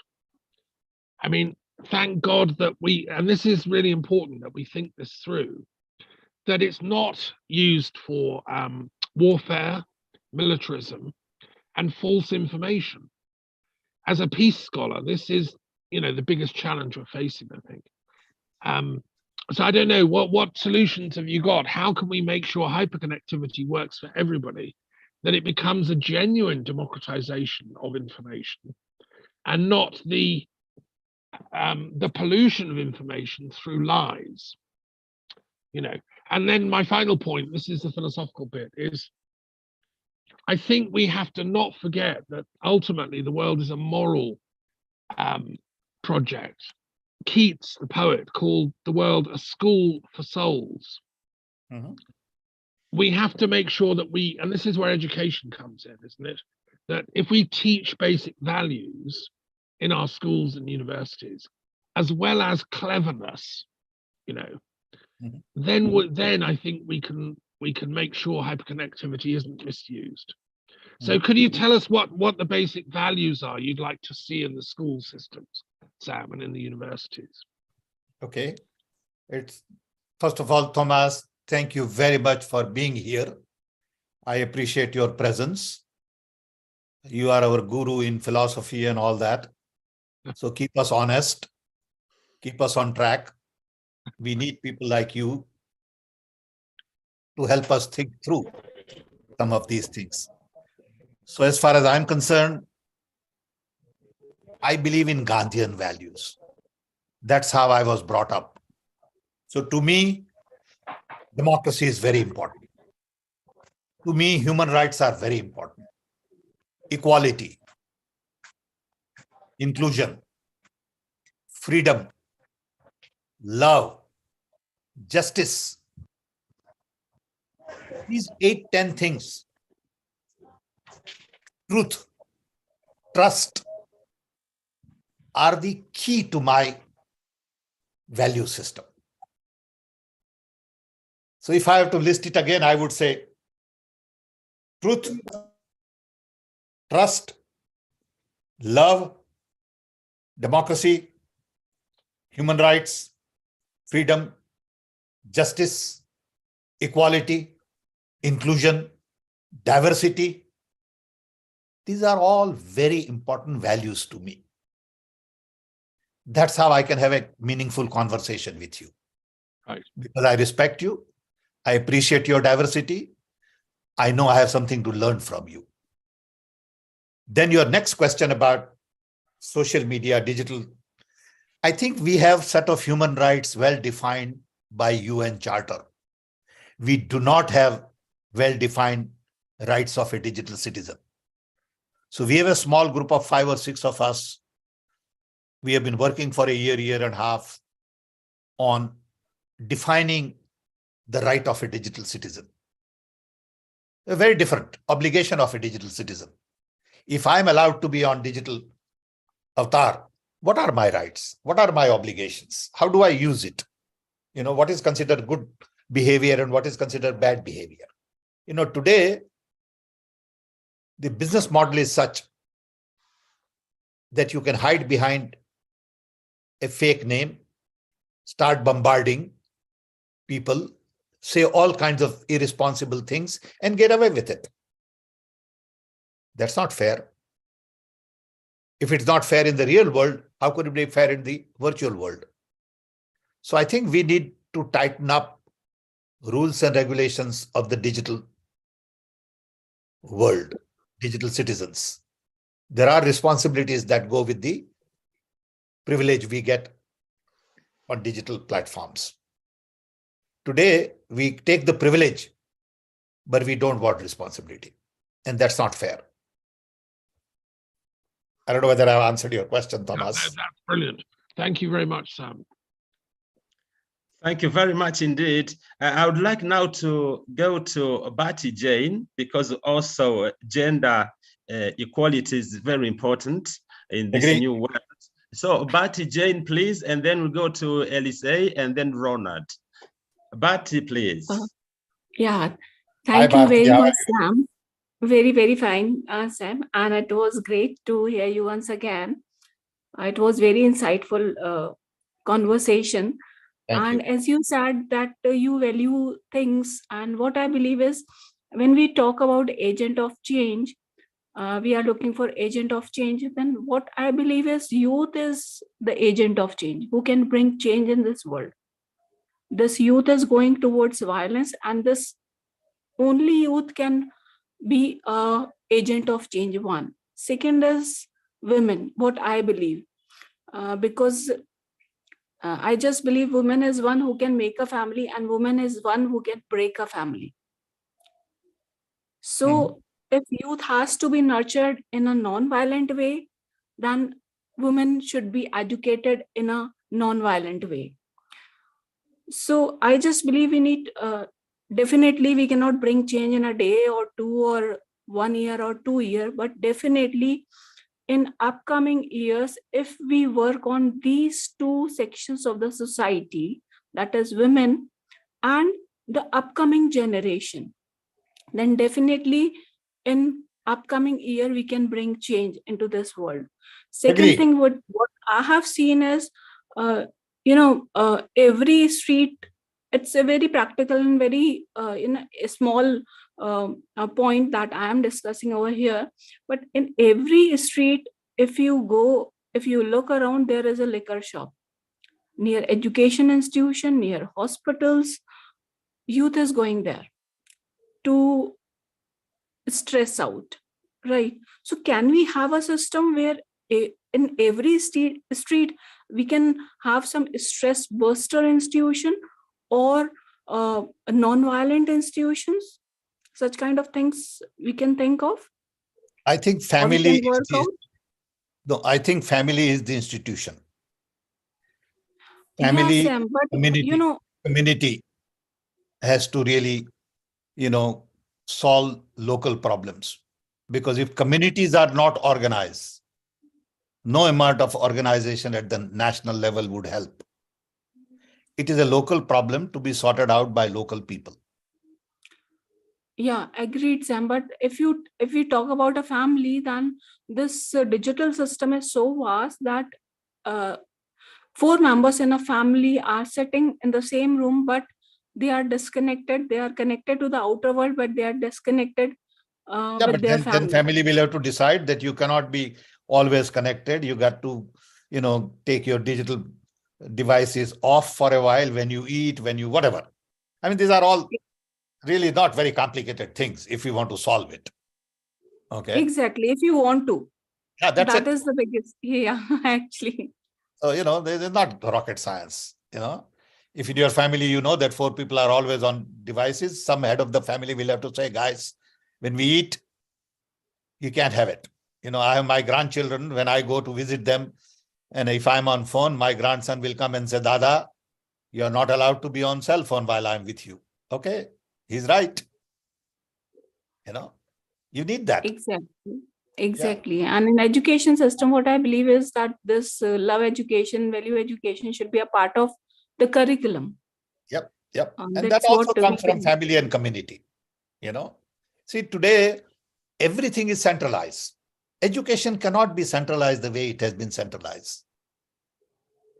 I mean, thank God that and this is really important that we think this through, that it's not used for warfare, militarism, and false information. As a peace scholar, this is, the biggest challenge we're facing, I think. So I don't know, what solutions have you got? How can we make sure hyperconnectivity works for everybody, that it becomes a genuine democratization of information and not the pollution of information through lies, And then my final point, this is the philosophical bit, is I think we have to not forget that ultimately the world is a moral project. Keats, the poet, called the world a school for souls. Mm-hmm. We have to make sure that and this is where education comes in, isn't it? That if we teach basic values in our schools and universities, as well as cleverness, then I think we can make sure hyperconnectivity isn't misused. So could you tell us what the basic values are you'd like to see in the school systems, Sam, and in the universities? Okay. First of all, Thomas, thank you very much for being here. I appreciate your presence. You are our guru in philosophy and all that. So keep us honest, keep us on track. We need people like you to help us think through. some of these things. So as far as I'm concerned, I believe in Gandhian values. That's how I was brought up. So to me, democracy is very important. To me, human rights are very important. Equality, inclusion, freedom, love, justice. These 8-10 things, truth, trust, are the key to my value system. So if I have to list it again, I would say truth, trust, love, democracy, human rights, freedom, justice, equality, inclusion, diversity. These are all very important values to me. That's how I can have a meaningful conversation with you. Right. Because I respect you. I appreciate your diversity. I know I have something to learn from you. Then your next question about social media, digital. I think we have set of human rights well defined by UN Charter. We do not have well-defined rights of a digital citizen. So we have a small group of 5 or 6 of us. We have been working for a year and a half on defining the right of a digital citizen. A very different obligation of a digital citizen. If I'm allowed to be on digital avatar, what are my rights? What are my obligations? How do I use it? What is considered good behavior and what is considered bad behavior? Today, the business model is such that you can hide behind a fake name, start bombarding people, say all kinds of irresponsible things and get away with it. That's not fair. If it's not fair in the real world, how could it be fair in the virtual world? So I think we need to tighten up rules and regulations of the digital world, digital citizens. There are responsibilities that go with the privilege we get on digital platforms. Today, we take the privilege, but we don't want responsibility. And that's not fair. I don't know whether I've answered your question, Thomas. No, that's brilliant. Thank you very much, Sam. Thank you very much indeed. I would like now to go to Bati Jane, because also gender equality is very important in this new world. So Bati Jane, please, and then we'll go to Elise and then Ronald. Bati, please. Yeah, thank you very much, Sam. Very, very fine, Sam. And it was great to hear you once again. It was very insightful conversation. And as you said that you value things, and what I believe is when we talk about agent of change, we are looking for agent of change, then what I believe is youth is the agent of change who can bring change in this world. This youth is going towards violence, and this only youth can be a agent of change. One. Second is women, what I believe, because I just believe woman is one who can make a family and woman is one who can break a family. So if youth has to be nurtured in a non-violent way, then women should be educated in a non-violent way. So I just believe we need, definitely we cannot bring change in a day or two or 1 year or 2 years, but definitely in upcoming years, if we work on these two sections of the society, that is women and the upcoming generation, then definitely in upcoming year, we can bring change into this world. Second thing, what I have seen is, every street, it's a very practical and very in a small point that I am discussing over here. But in every street, if you look around, there is a liquor shop. Near education institution, near hospitals, youth is going there to stress out, right? So can we have a system where in every street we can have some stress buster institution or non-violent institutions, such kind of things we can think of, I think or we family can is work the, out? no, I think family is the institution. Yeah, Family, Sam, but community has to really, solve local problems. Because if communities are not organized, no amount of organization at the national level would help. It is a local problem to be sorted out by local people. Yeah, agreed, Sam. But if we talk about a family, then this digital system is so vast that 4 members in a family are sitting in the same room, but they are disconnected. They are connected to the outer world, but they are disconnected Yeah, with but their then family. family will have to decide that you cannot be always connected. You got to, take your digital devices off for a while when you eat, when you whatever. I mean, these are all really not very complicated things if you want to solve it. Okay. Exactly. If you want to, Yeah, that's that it. is the biggest. Yeah, actually. So, they're not rocket science. If in your family, you know that 4 people are always on devices, some head of the family will have to say, guys, when we eat, you can't have it. I have my grandchildren, when I go to visit them, and if I'm on phone, my grandson will come and say, Dada, you're not allowed to be on cell phone while I'm with you. Okay, he's right. You need that. Exactly. And in education system, what I believe is that this love education, value education should be a part of the curriculum. Yep. And that That's also what comes from family and community. See, today, everything is centralized. Education cannot be centralized the way it has been centralized.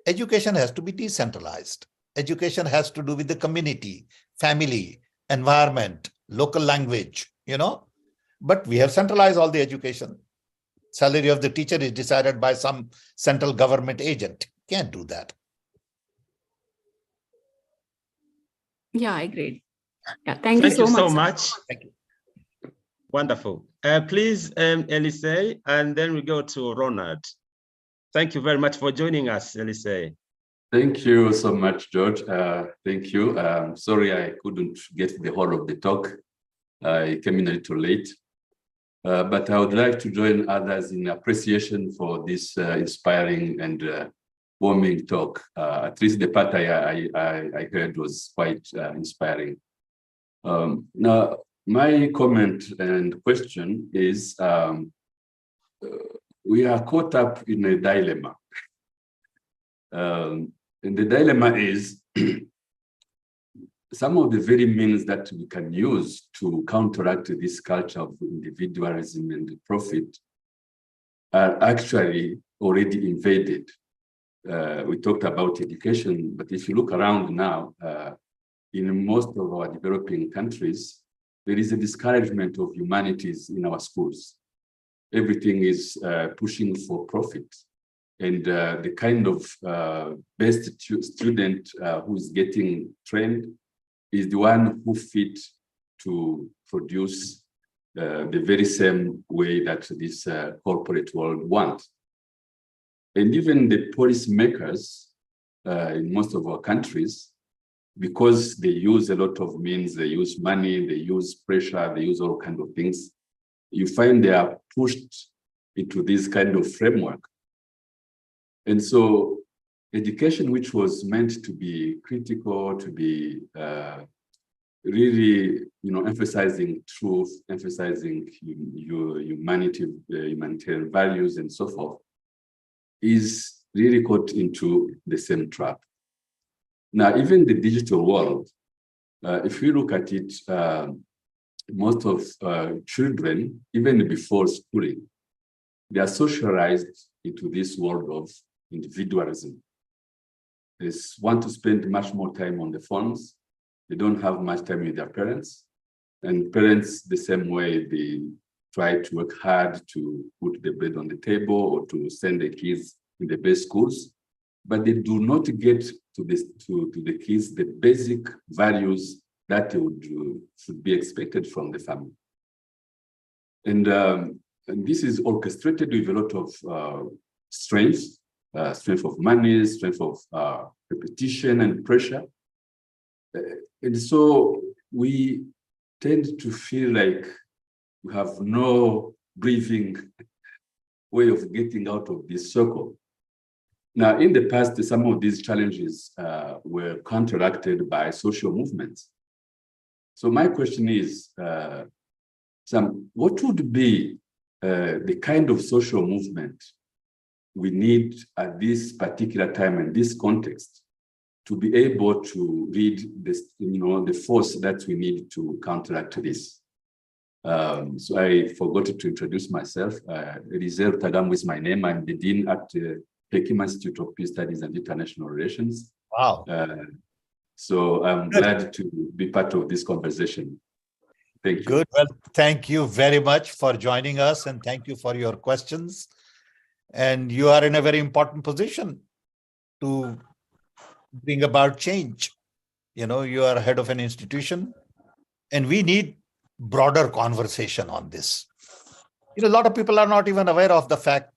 Education has to be decentralized. Education has to do with the community, family, environment, local language, But we have centralized all the education. Salary of the teacher is decided by some central government agent. Can't do that. Yeah, I agree. Yeah, thank you so much. Thank you. Wonderful. Please, Elisei, and then we go to Ronald. Thank you very much for joining us, Elisei. Thank you so much, George. Thank you. Sorry I couldn't get the whole of the talk. I came in a little late. But I would like to join others in appreciation for this inspiring and warming talk. At least the part I heard was quite inspiring. Now, my comment and question is, we are caught up in a dilemma. And the dilemma is some of the very means that we can use to counteract this culture of individualism and profit are actually already invaded. We talked about education, but if you look around now, in most of our developing countries, there is a discouragement of humanities in our schools. Everything is pushing for profit. And the kind of best student who is getting trained is the one who fit to produce the very same way that this corporate world wants. And even the policymakers in most of our countries, because they use a lot of means, they use money, they use pressure, they use all kinds of things, you find they are pushed into this kind of framework. And so education, which was meant to be critical, to be really, emphasizing truth, emphasizing humanitarian values and so forth, is really caught into the same trap. Now, even the digital world, if you look at it, most of children, even before schooling, they are socialized into this world of individualism. They want to spend much more time on the phones. They don't have much time with their parents. And parents, the same way, they try to work hard to put the bread on the table or to send the kids in the best schools, but they do not get to the kids the basic values that should be expected from the family. And this is orchestrated with a lot of strength of money, strength of repetition and pressure. And so we tend to feel like we have no breathing way of getting out of this circle. Now, in the past, some of these challenges were counteracted by social movements. So my question is, Sam, what would be the kind of social movement we need at this particular time and this context to be able to read this, the force that we need to counteract this? So I forgot to introduce myself. Eliseo Tagamu is my name. I'm the Dean at the Peking Institute of Peace Studies and International Relations. Wow. So I'm glad to be part of this conversation. Thank you. Good. Well, thank you very much for joining us, and thank you for your questions. And you are in a very important position to bring about change. You are head of an institution, and we need broader conversation on this. A lot of people are not even aware of the fact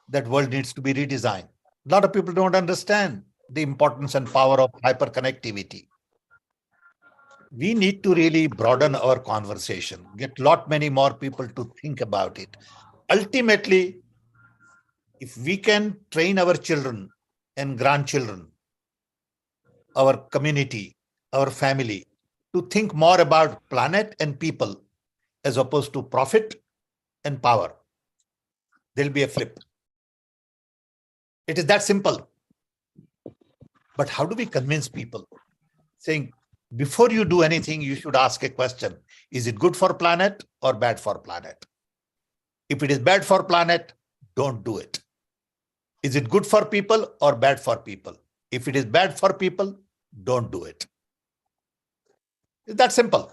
that world needs to be redesigned. A lot of people don't understand the importance and power of hyperconnectivity. We need to really broaden our conversation, get many more people to think about it. Ultimately, if we can train our children and grandchildren, our community, our family, to think more about planet and people as opposed to profit and power, there'll be a flip. It is that simple. But how do we convince people? Saying, before you do anything, you should ask a question. Is it good for planet or bad for planet? If it is bad for planet, don't do it. Is it good for people or bad for people? If it is bad for people, don't do it. It's that simple.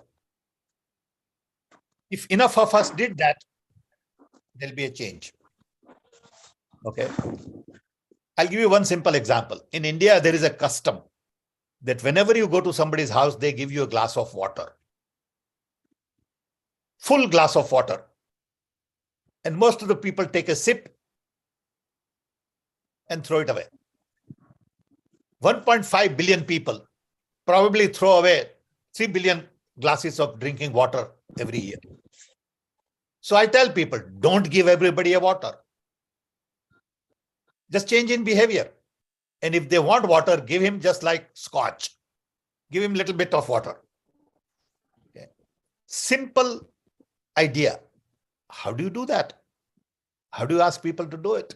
If enough of us did that, there'll be a change. Okay. I'll give you one simple example. In India, there is a custom that whenever you go to somebody's house, they give you a glass of water. Full glass of water. And most of the people take a sip and throw it away. 1.5 billion people probably throw away 3 billion glasses of drinking water every year. So I tell people, don't give everybody a water. Just change in behavior. And if they want water, give him just like scotch. Give him a little bit of water. Okay. Simple idea. How do you do that? How do you ask people to do it?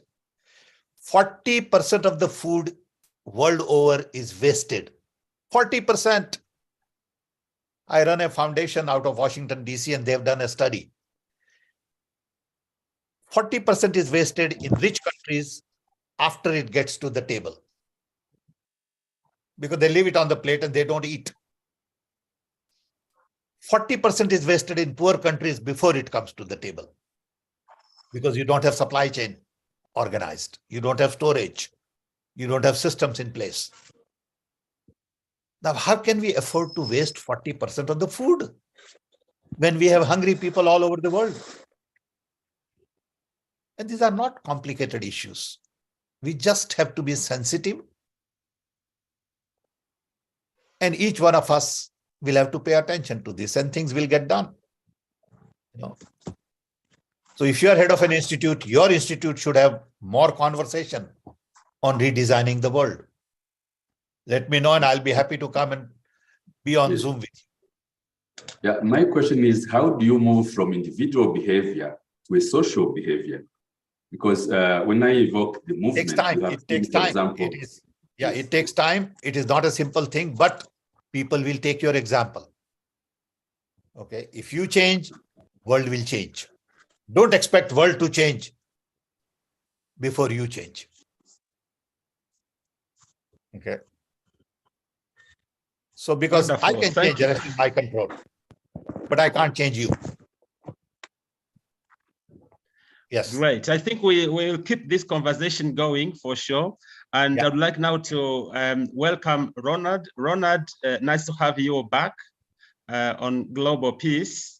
40% of the food world over is wasted. 40%. I run a foundation out of Washington, D.C., and they've done a study. 40% is wasted in rich countries after it gets to the table, because they leave it on the plate and they don't eat. 40% is wasted in poor countries before it comes to the table, because you don't have supply chain organized. You don't have storage. You don't have systems in place. Now, how can we afford to waste 40% of the food when we have hungry people all over the world? And these are not complicated issues. We just have to be sensitive. And each one of us will have to pay attention to this, and things will get done. So if you are head of an institute, your institute should have more conversation on redesigning the world. Let me know, and I'll be happy to come and be on Zoom with you. Yeah, my question is, how do you move from individual behavior to a social behavior? Because when I evoke the movement, it takes time. It takes time. It is not a simple thing, but people will take your example. Okay, if you change, world will change. Don't expect world to change before you change. Okay. So because Wonderful. I can change, the rest is my control, but I can't change you. Yes. Great. I think we will keep this conversation going for sure. And I'd like now to welcome Ronald. Ronald, nice to have you back on Global Peace.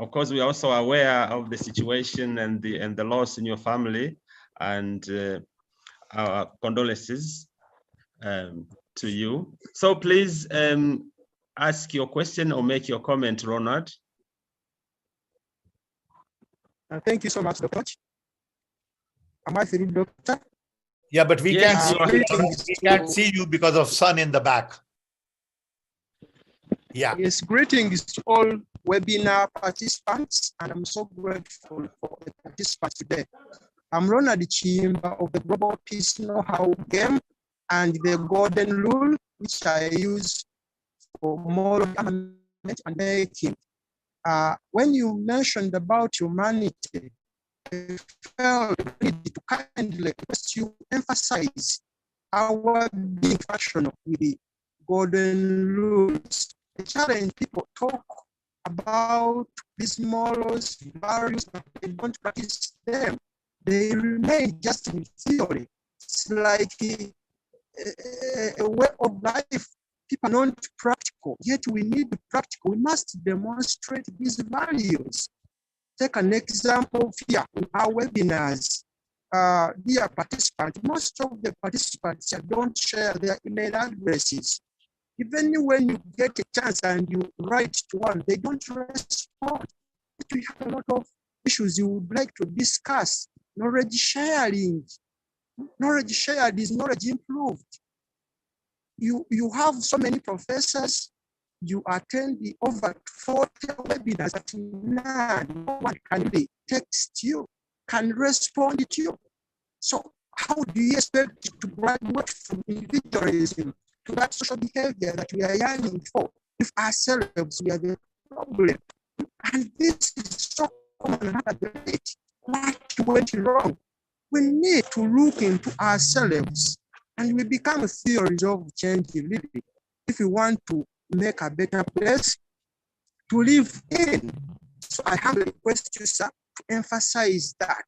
of course, we are also aware of the situation and the loss in your family, and our condolences to you. So please ask your question or make your comment, Ronald. Thank you so much, Dr. Am I through, Doctor? Yeah, but we Yes, can't see you because of sun in the back. Yeah. Yes, greetings to all webinar participants, and I'm so grateful for the participants today. I'm Ronald Chimba of the Global Peace Know-How Game and the Golden Rule, which I use for moral government and making. When you mentioned about humanity, I felt need to kindly request you emphasize our being functional with the golden rules. The challenge people talk about these morals, values, but they don't practice them. They remain just in theory. It's like a way of life. People are not practical, yet we need practical. We must demonstrate these values. Take an example here in our webinars. Dear participants, most of the participants don't share their email addresses. Even when you get a chance and you write to one, they don't respond. We have a lot of issues you would like to discuss. Knowledge sharing. Knowledge shared is knowledge improved. You have so many professors, you attend the over 40 webinars, but none, no one can really text you, can respond to you. So how do you expect to graduate from individualism to that social behavior that we are yearning for if ourselves we are the problem? And this is so common. What went wrong? We need to look into ourselves and we become theories of change really if we want to make a better place to live in. So I have a request you, sir, to emphasize that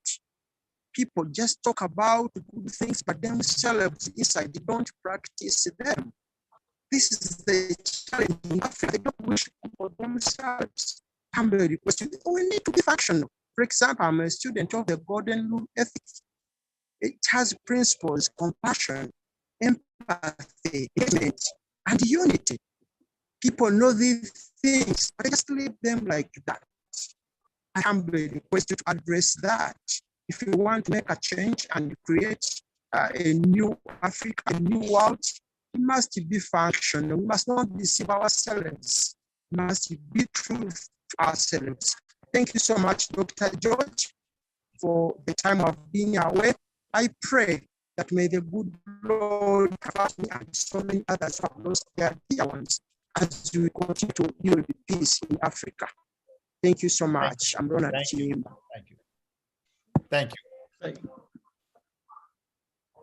people just talk about good things, but themselves inside they don't practice them. This is the challenge in Africa. They don't wish for themselves. Humbly request you. We need to be functional. For example, I'm a student of the Golden Rule Ethics. It has principles, compassion, empathy, engagement, and unity. People know these things, but just leave them like that. I humbly request you to address that. If you want to make a change and create a new Africa, a new world, we must be functional. We must not deceive ourselves. We must be true to ourselves. Thank you so much, Dr. George, for the time of being away. I pray that may the good Lord cover me and so many others who have lost their dear ones as we continue to build peace in Africa. Thank you so much. I'm Ronald Chimba. Thank you. Thank you.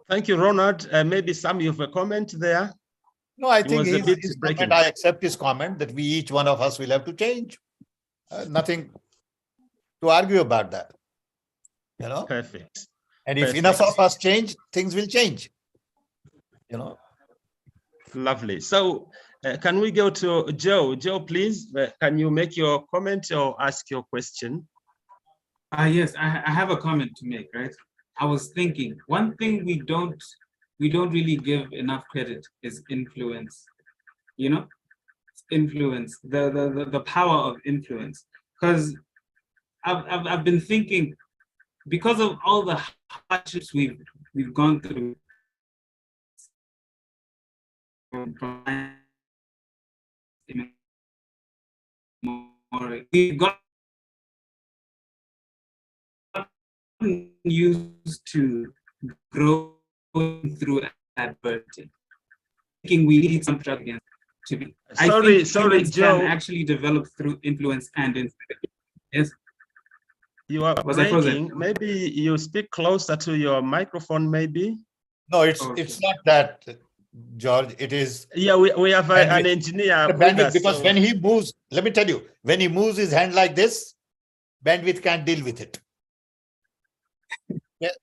Thank you, Ronald. Maybe some of you have a comment there. No, I think his comment, I accept his comment that we, each one of us, will have to change. Nothing to argue about that. You know? Perfect. And if enough of us change, things will change. You know? Lovely. So can we go to Joe? Joe, please, can you make your comment or ask your question? Yes, I have a comment to make, right? I was thinking, one thing we don't really give enough credit is influence. You know, influence, the power of influence. Because I've been thinking, because of all the hardships we've gone through, we've got used to grow through adversity. Thinking we need some again to be. Sorry, Joe. Can actually develop through influence and inspiration. Yes. You are breaking. Maybe you speak closer to your microphone, maybe. No, it's not that, George. It is. Yeah, we have an engineer. Bandwidth, because when he moves, let me tell you, when he moves his hand like this, bandwidth can't deal with it. Yeah.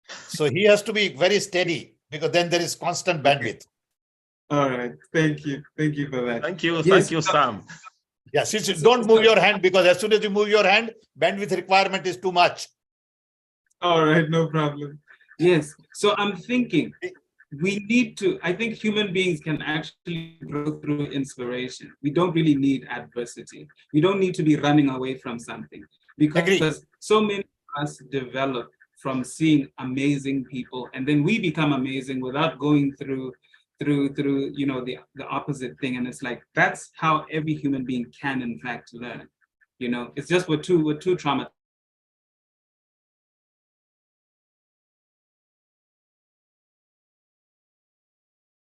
So he has to be very steady because then there is constant bandwidth. All right. Thank you. Thank you for that. Thank you. Yes. Thank you, Sam. Yes, don't move your hand, because as soon as you move your hand, bandwidth requirement is too much. All right, no problem. Yes, so I'm thinking we need to, I think human beings can actually grow through inspiration. We don't really need adversity. We don't need to be running away from something, because so many of us develop from seeing amazing people, and then we become amazing without going through you know, the opposite thing. And it's like, that's how every human being can in fact learn. You know, it's just we're too traumatized.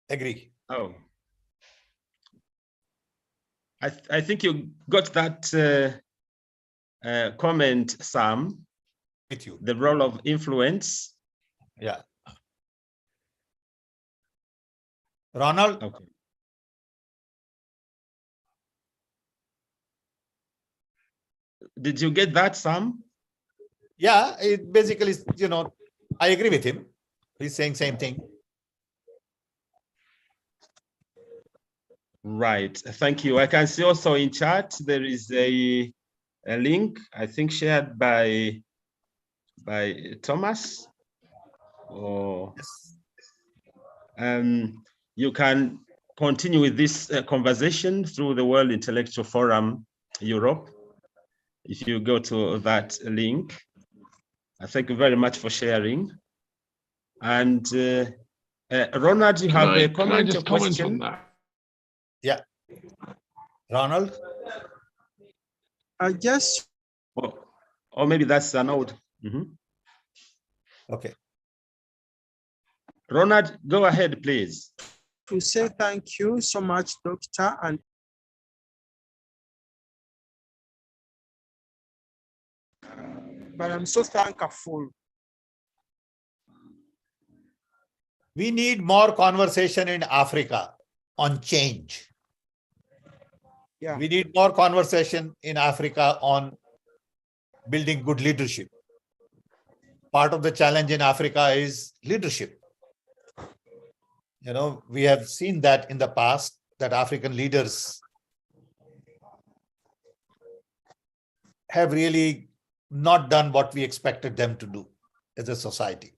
Agree. Oh, I think you got that comment, Sam. With you. The role of influence. Yeah. Ronald? Okay. Did you get that, Sam? Yeah, it basically, you know, I agree with him. He's saying same thing. Right. Thank you. I can see also in chat there is a link, I think, shared by Thomas. Or you can continue with this conversation through the World Intellectual Forum Europe. If you go to that link, thank you very much for sharing. And Ronald, you have a comment? Can I just comment question on that? Yeah. Ronald? Just. Or maybe that's an old. Okay. Ronald, go ahead, please. To say thank you so much, Doctor, and but I'm so thankful. We need more conversation in Africa on change. Yeah. We need more conversation in Africa on building good leadership. Part of the challenge in Africa is leadership. You know, we have seen that in the past, that African leaders have really not done what we expected them to do as a society.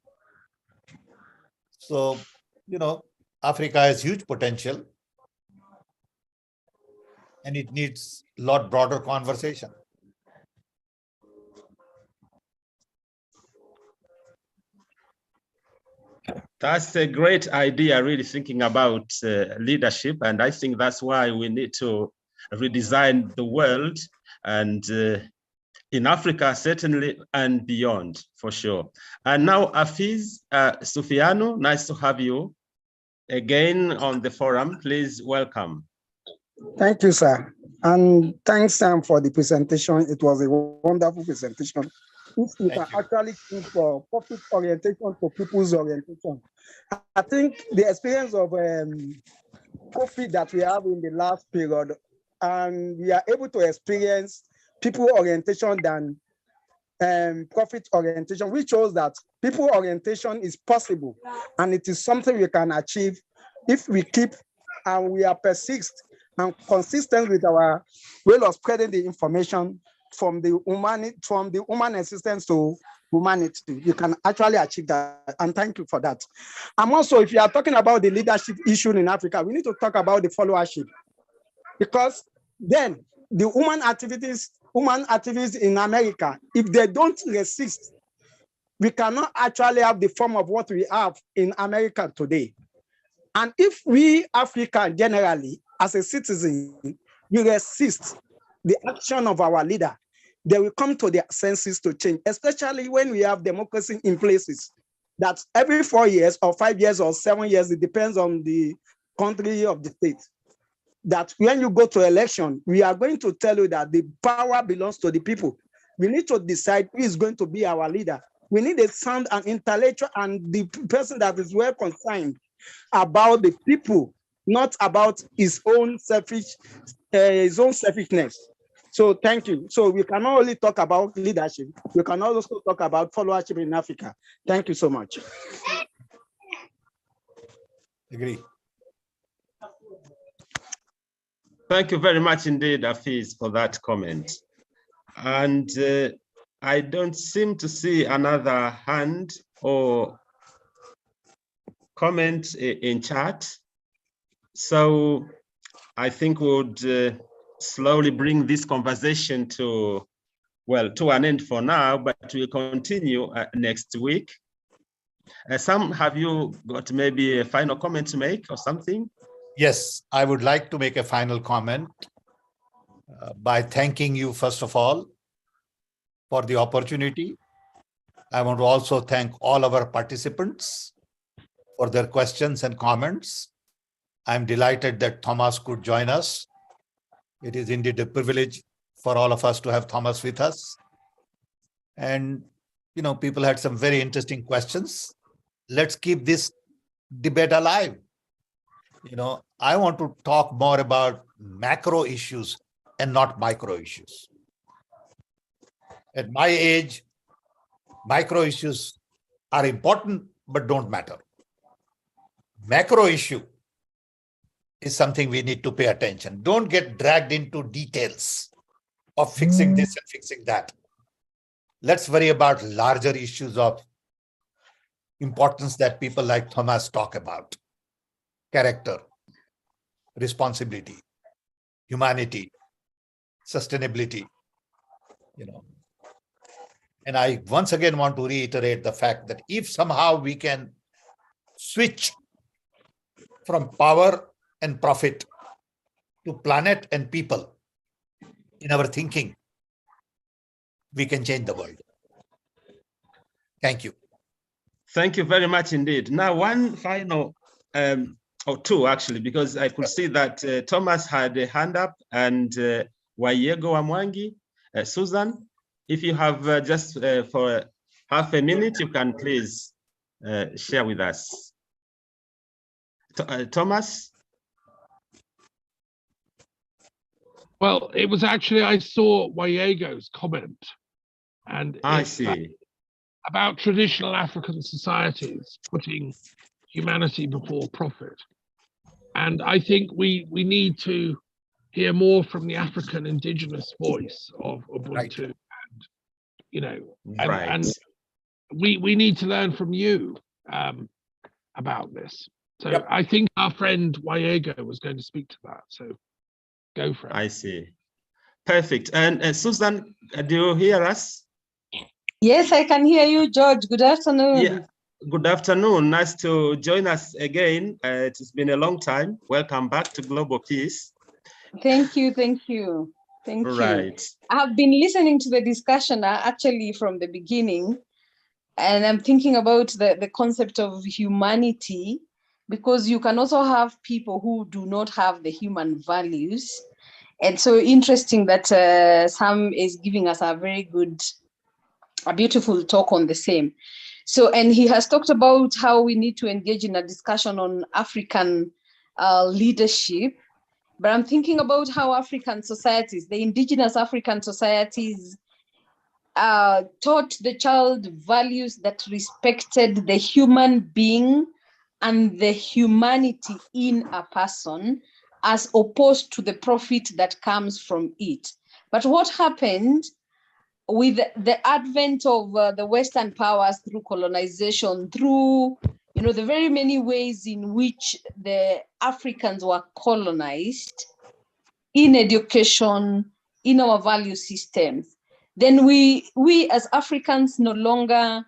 So, you know, Africa has huge potential, and it needs a lot broader conversation. That's a great idea, really thinking about leadership. And I think that's why we need to redesign the world, and in Africa, certainly, and beyond, for sure. And now, Afiz Sufiano, nice to have you again on the forum. Please welcome. Thank you, sir. And thanks, Sam, for the presentation. It was a wonderful presentation. If you can actually think for profit orientation to people's orientation. I think the experience of profit that we have in the last period, and we are able to experience people orientation than profit orientation, which shows that people orientation is possible, and it is something we can achieve if we keep and we are persist and consistent with our way of spreading the information from the human existence to humanity. You can actually achieve that, and thank you for that. And also, if you are talking about the leadership issue in Africa, we need to talk about the followership, because then the human activists in America, if they don't resist, we cannot actually have the form of what we have in America today. And if we Africa generally, as a citizen, we resist the action of our leader, they will come to their senses to change, especially when we have democracy in places that every 4 years or 5 years or 7 years, it depends on the country of the state, that when you go to election, we are going to tell you that the power belongs to the people. We need to decide who is going to be our leader. We need a sound and intellectual and the person that is well concerned about the people, not about his own selfishness. So thank you. So we cannot only talk about leadership, we can also talk about followership in Africa. Thank you so much. Agree. Thank you very much indeed, Hafiz, for that comment. And I don't seem to see another hand or comment in chat. So I think we would slowly bring this conversation to an end for now, but we'll continue next week. Sam, have you got maybe a final comment to make or something? Yes, I would like to make a final comment by thanking you, first of all, for the opportunity. I want to also thank all of our participants for their questions and comments. I'm delighted that Thomas could join us. It is indeed a privilege for all of us to have Thomas with us. And, you know, people had some very interesting questions. Let's keep this debate alive. You know, I want to talk more about macro issues and not micro issues. At my age, micro issues are important, but don't matter. Macro issue is something we need to pay attention. Don't get dragged into details of fixing this and fixing that. Let's worry about larger issues of importance that people like Thomas talk about. Character, responsibility, humanity, sustainability, you know. And I once again want to reiterate the fact that if somehow we can switch from power and profit to planet and people in our thinking, we can change the world. Thank you. Thank you very much indeed. Now, one final, or two actually, because I could see that Thomas had a hand up and Wayego Amwangi, Susan, if you have just for half a minute, you can please share with us. Thomas? Well, it was actually, I saw Wayego's comment, and I see. About traditional African societies putting humanity before profit. And I think we need to hear more from the African indigenous voice of Ubuntu. Right. And, you know, and we need to learn from you about this. So yep. I think our friend Wayego was going to speak to that. So go for it. I see. Perfect. And Susan, do you hear us? Yes, I can hear you, George. Good afternoon. Yeah. Good afternoon. Nice to join us again. It's been a long time. Welcome back to Global Peace. Thank you. Thank you. Thank right. you. I have been listening to the discussion actually from the beginning, and I'm thinking about the concept of humanity, because you can also have people who do not have the human values. And so interesting that Sam is giving us a beautiful talk on the same. So, and he has talked about how we need to engage in a discussion on African leadership. But I'm thinking about how African societies, the indigenous African societies, taught the child values that respected the human being and the humanity in a person, as opposed to the profit that comes from it. But what happened with the advent of the Western powers through colonization, through, you know, the very many ways in which the Africans were colonized in education, in our value systems, then we as Africans no longer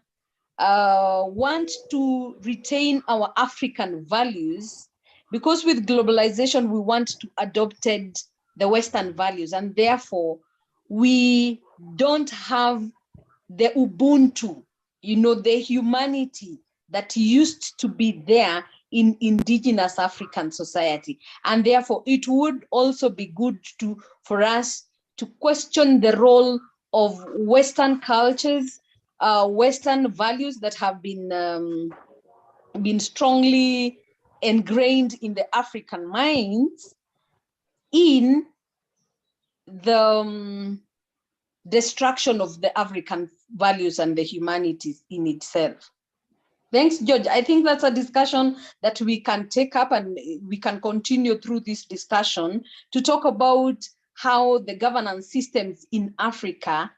want to retain our African values, because with globalization, we want to adopt the Western values, and therefore we don't have the Ubuntu, you know, the humanity that used to be there in indigenous African society. And therefore it would also be good for us to question the role of Western cultures, Western values that have been strongly ingrained in the African minds, in the destruction of the African values and the humanities in itself. Thanks, George. I think that's a discussion that we can take up, and we can continue through this discussion to talk about how the governance systems in Africa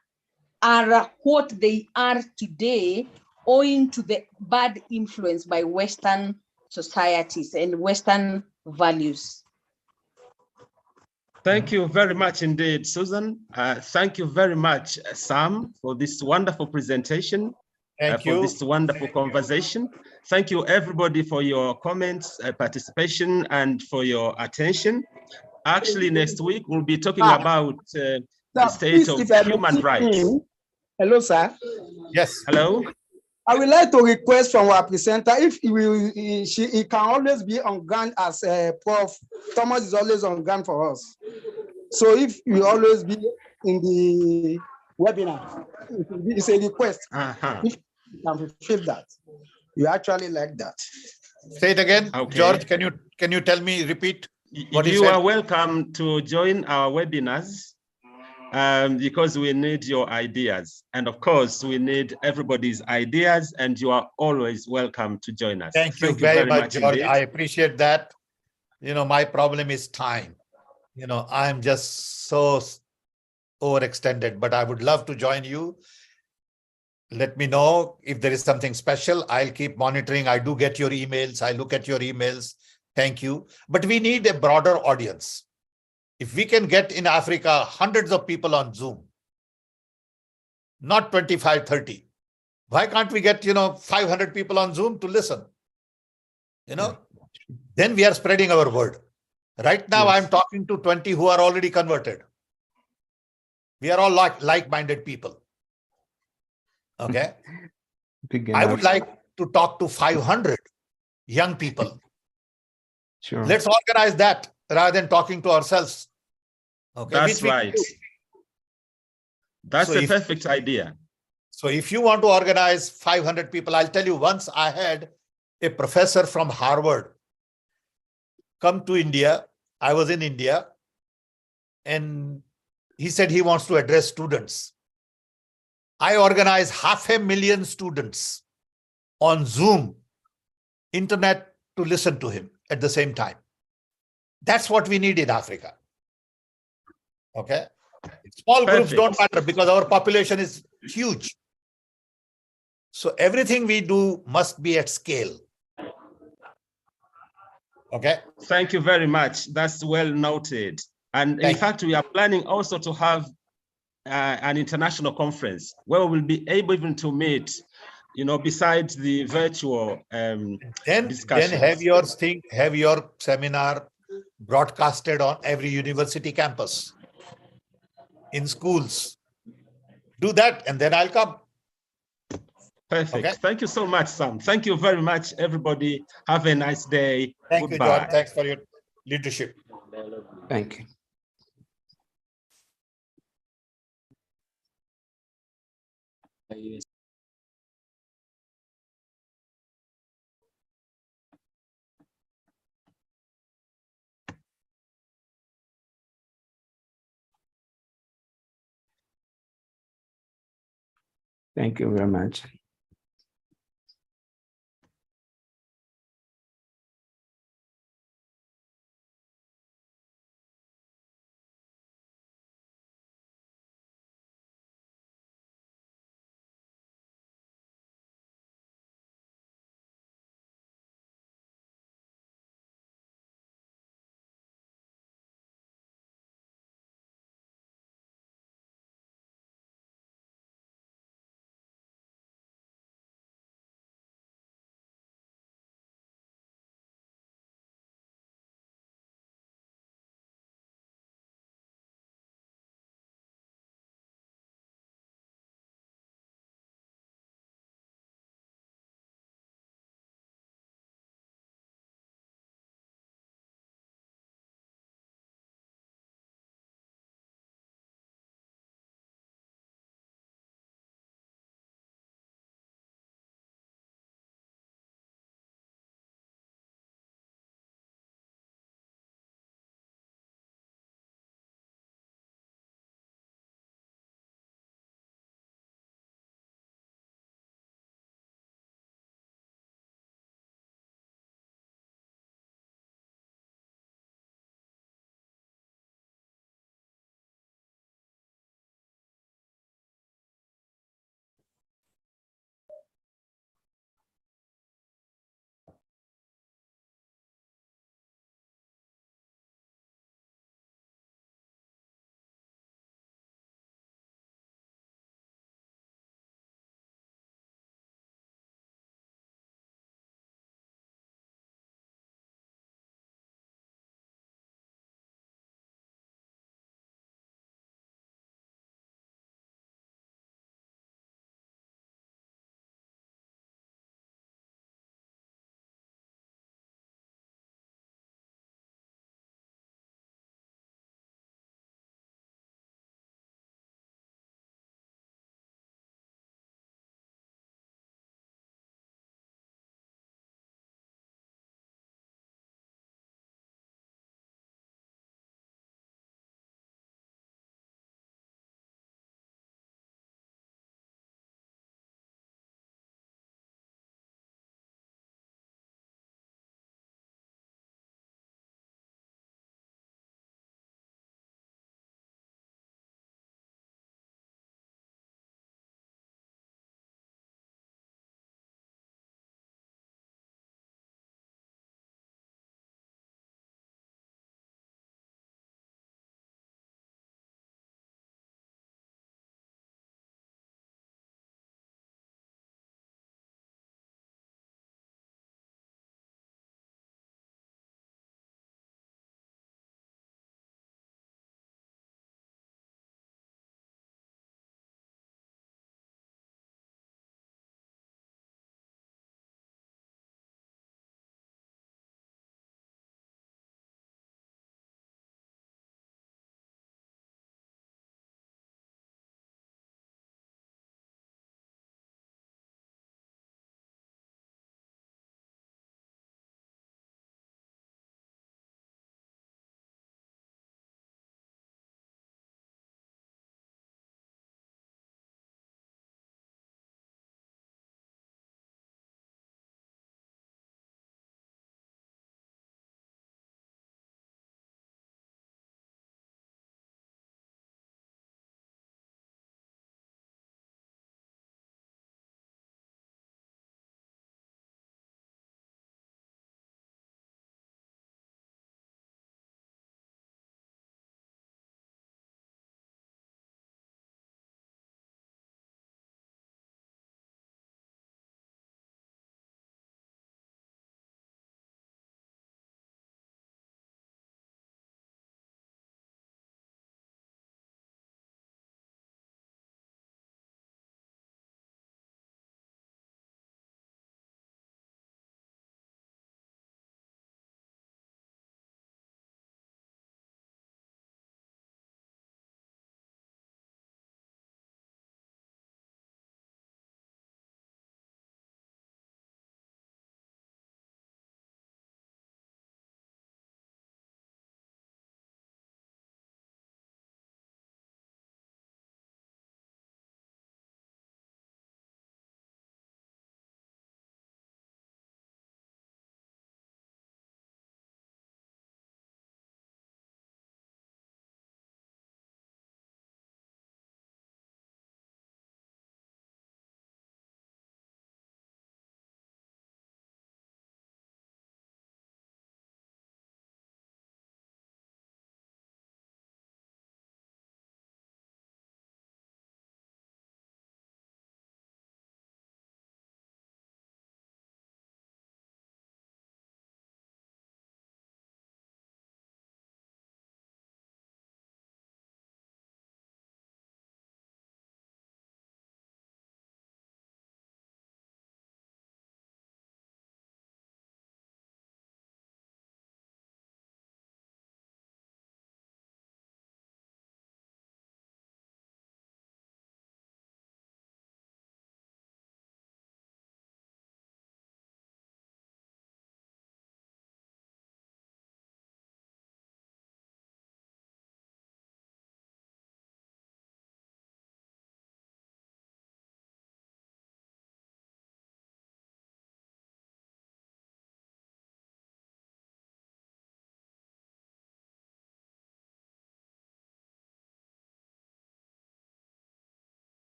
are what they are today, owing to the bad influence by Western societies and Western values. Thank you very much indeed, Susan. Thank you very much, Sam, for this wonderful presentation. Thank you. For this wonderful conversation. Thank you, everybody, for your comments, participation, and for your attention. Actually, next week, we'll be talking about the state of human rights. Hello, sir. Yes. Hello. I would like to request from our presenter if he can always be on ground as Prof. Thomas is always on ground for us. So if you always be in the webinar, it's a request. If you can fulfill that, you actually like that. Say it again, okay. George. Can you tell me? Repeat. What you are welcome to join our webinars. Because we need your ideas. And of course, we need everybody's ideas, and you are always welcome to join us. Thank you very much, George. Indeed. I appreciate that. You know, my problem is time. You know, I'm just so overextended, but I would love to join you. Let me know if there is something special. I'll keep monitoring. I do get your emails. I look at your emails. Thank you. But we need a broader audience. If we can get in Africa hundreds of people on Zoom, not 25, 30, why can't we get, 500 people on Zoom to listen? Then we are spreading our word. Right now, yes. I'm talking to 20 who are already converted. We are all like-minded people. Okay. I would like to talk to 500 young people. Sure. Let's organize that rather than talking to ourselves. Okay. That's right. That's a perfect idea. So if you want to organize 500 people, I'll tell you, once I had a professor from Harvard come to India. I was in India, and he said he wants to address students. I organized 500,000 students on Zoom, internet, to listen to him at the same time. That's what we need in Africa. Okay. Small groups don't matter because our population is huge. So everything we do must be at scale. Okay. Thank you very much. That's well noted. And in fact, we are planning also to have an international conference where we'll be able even to meet, besides the virtual discussions. Then have your seminar broadcasted on every university campus, in schools. Do that, and then I'll come. Perfect. Okay. Thank you so much, Sam. Thank you very much, everybody. Have a nice day. Thank you, John. Thanks for your leadership. Thank you. Thank you very much.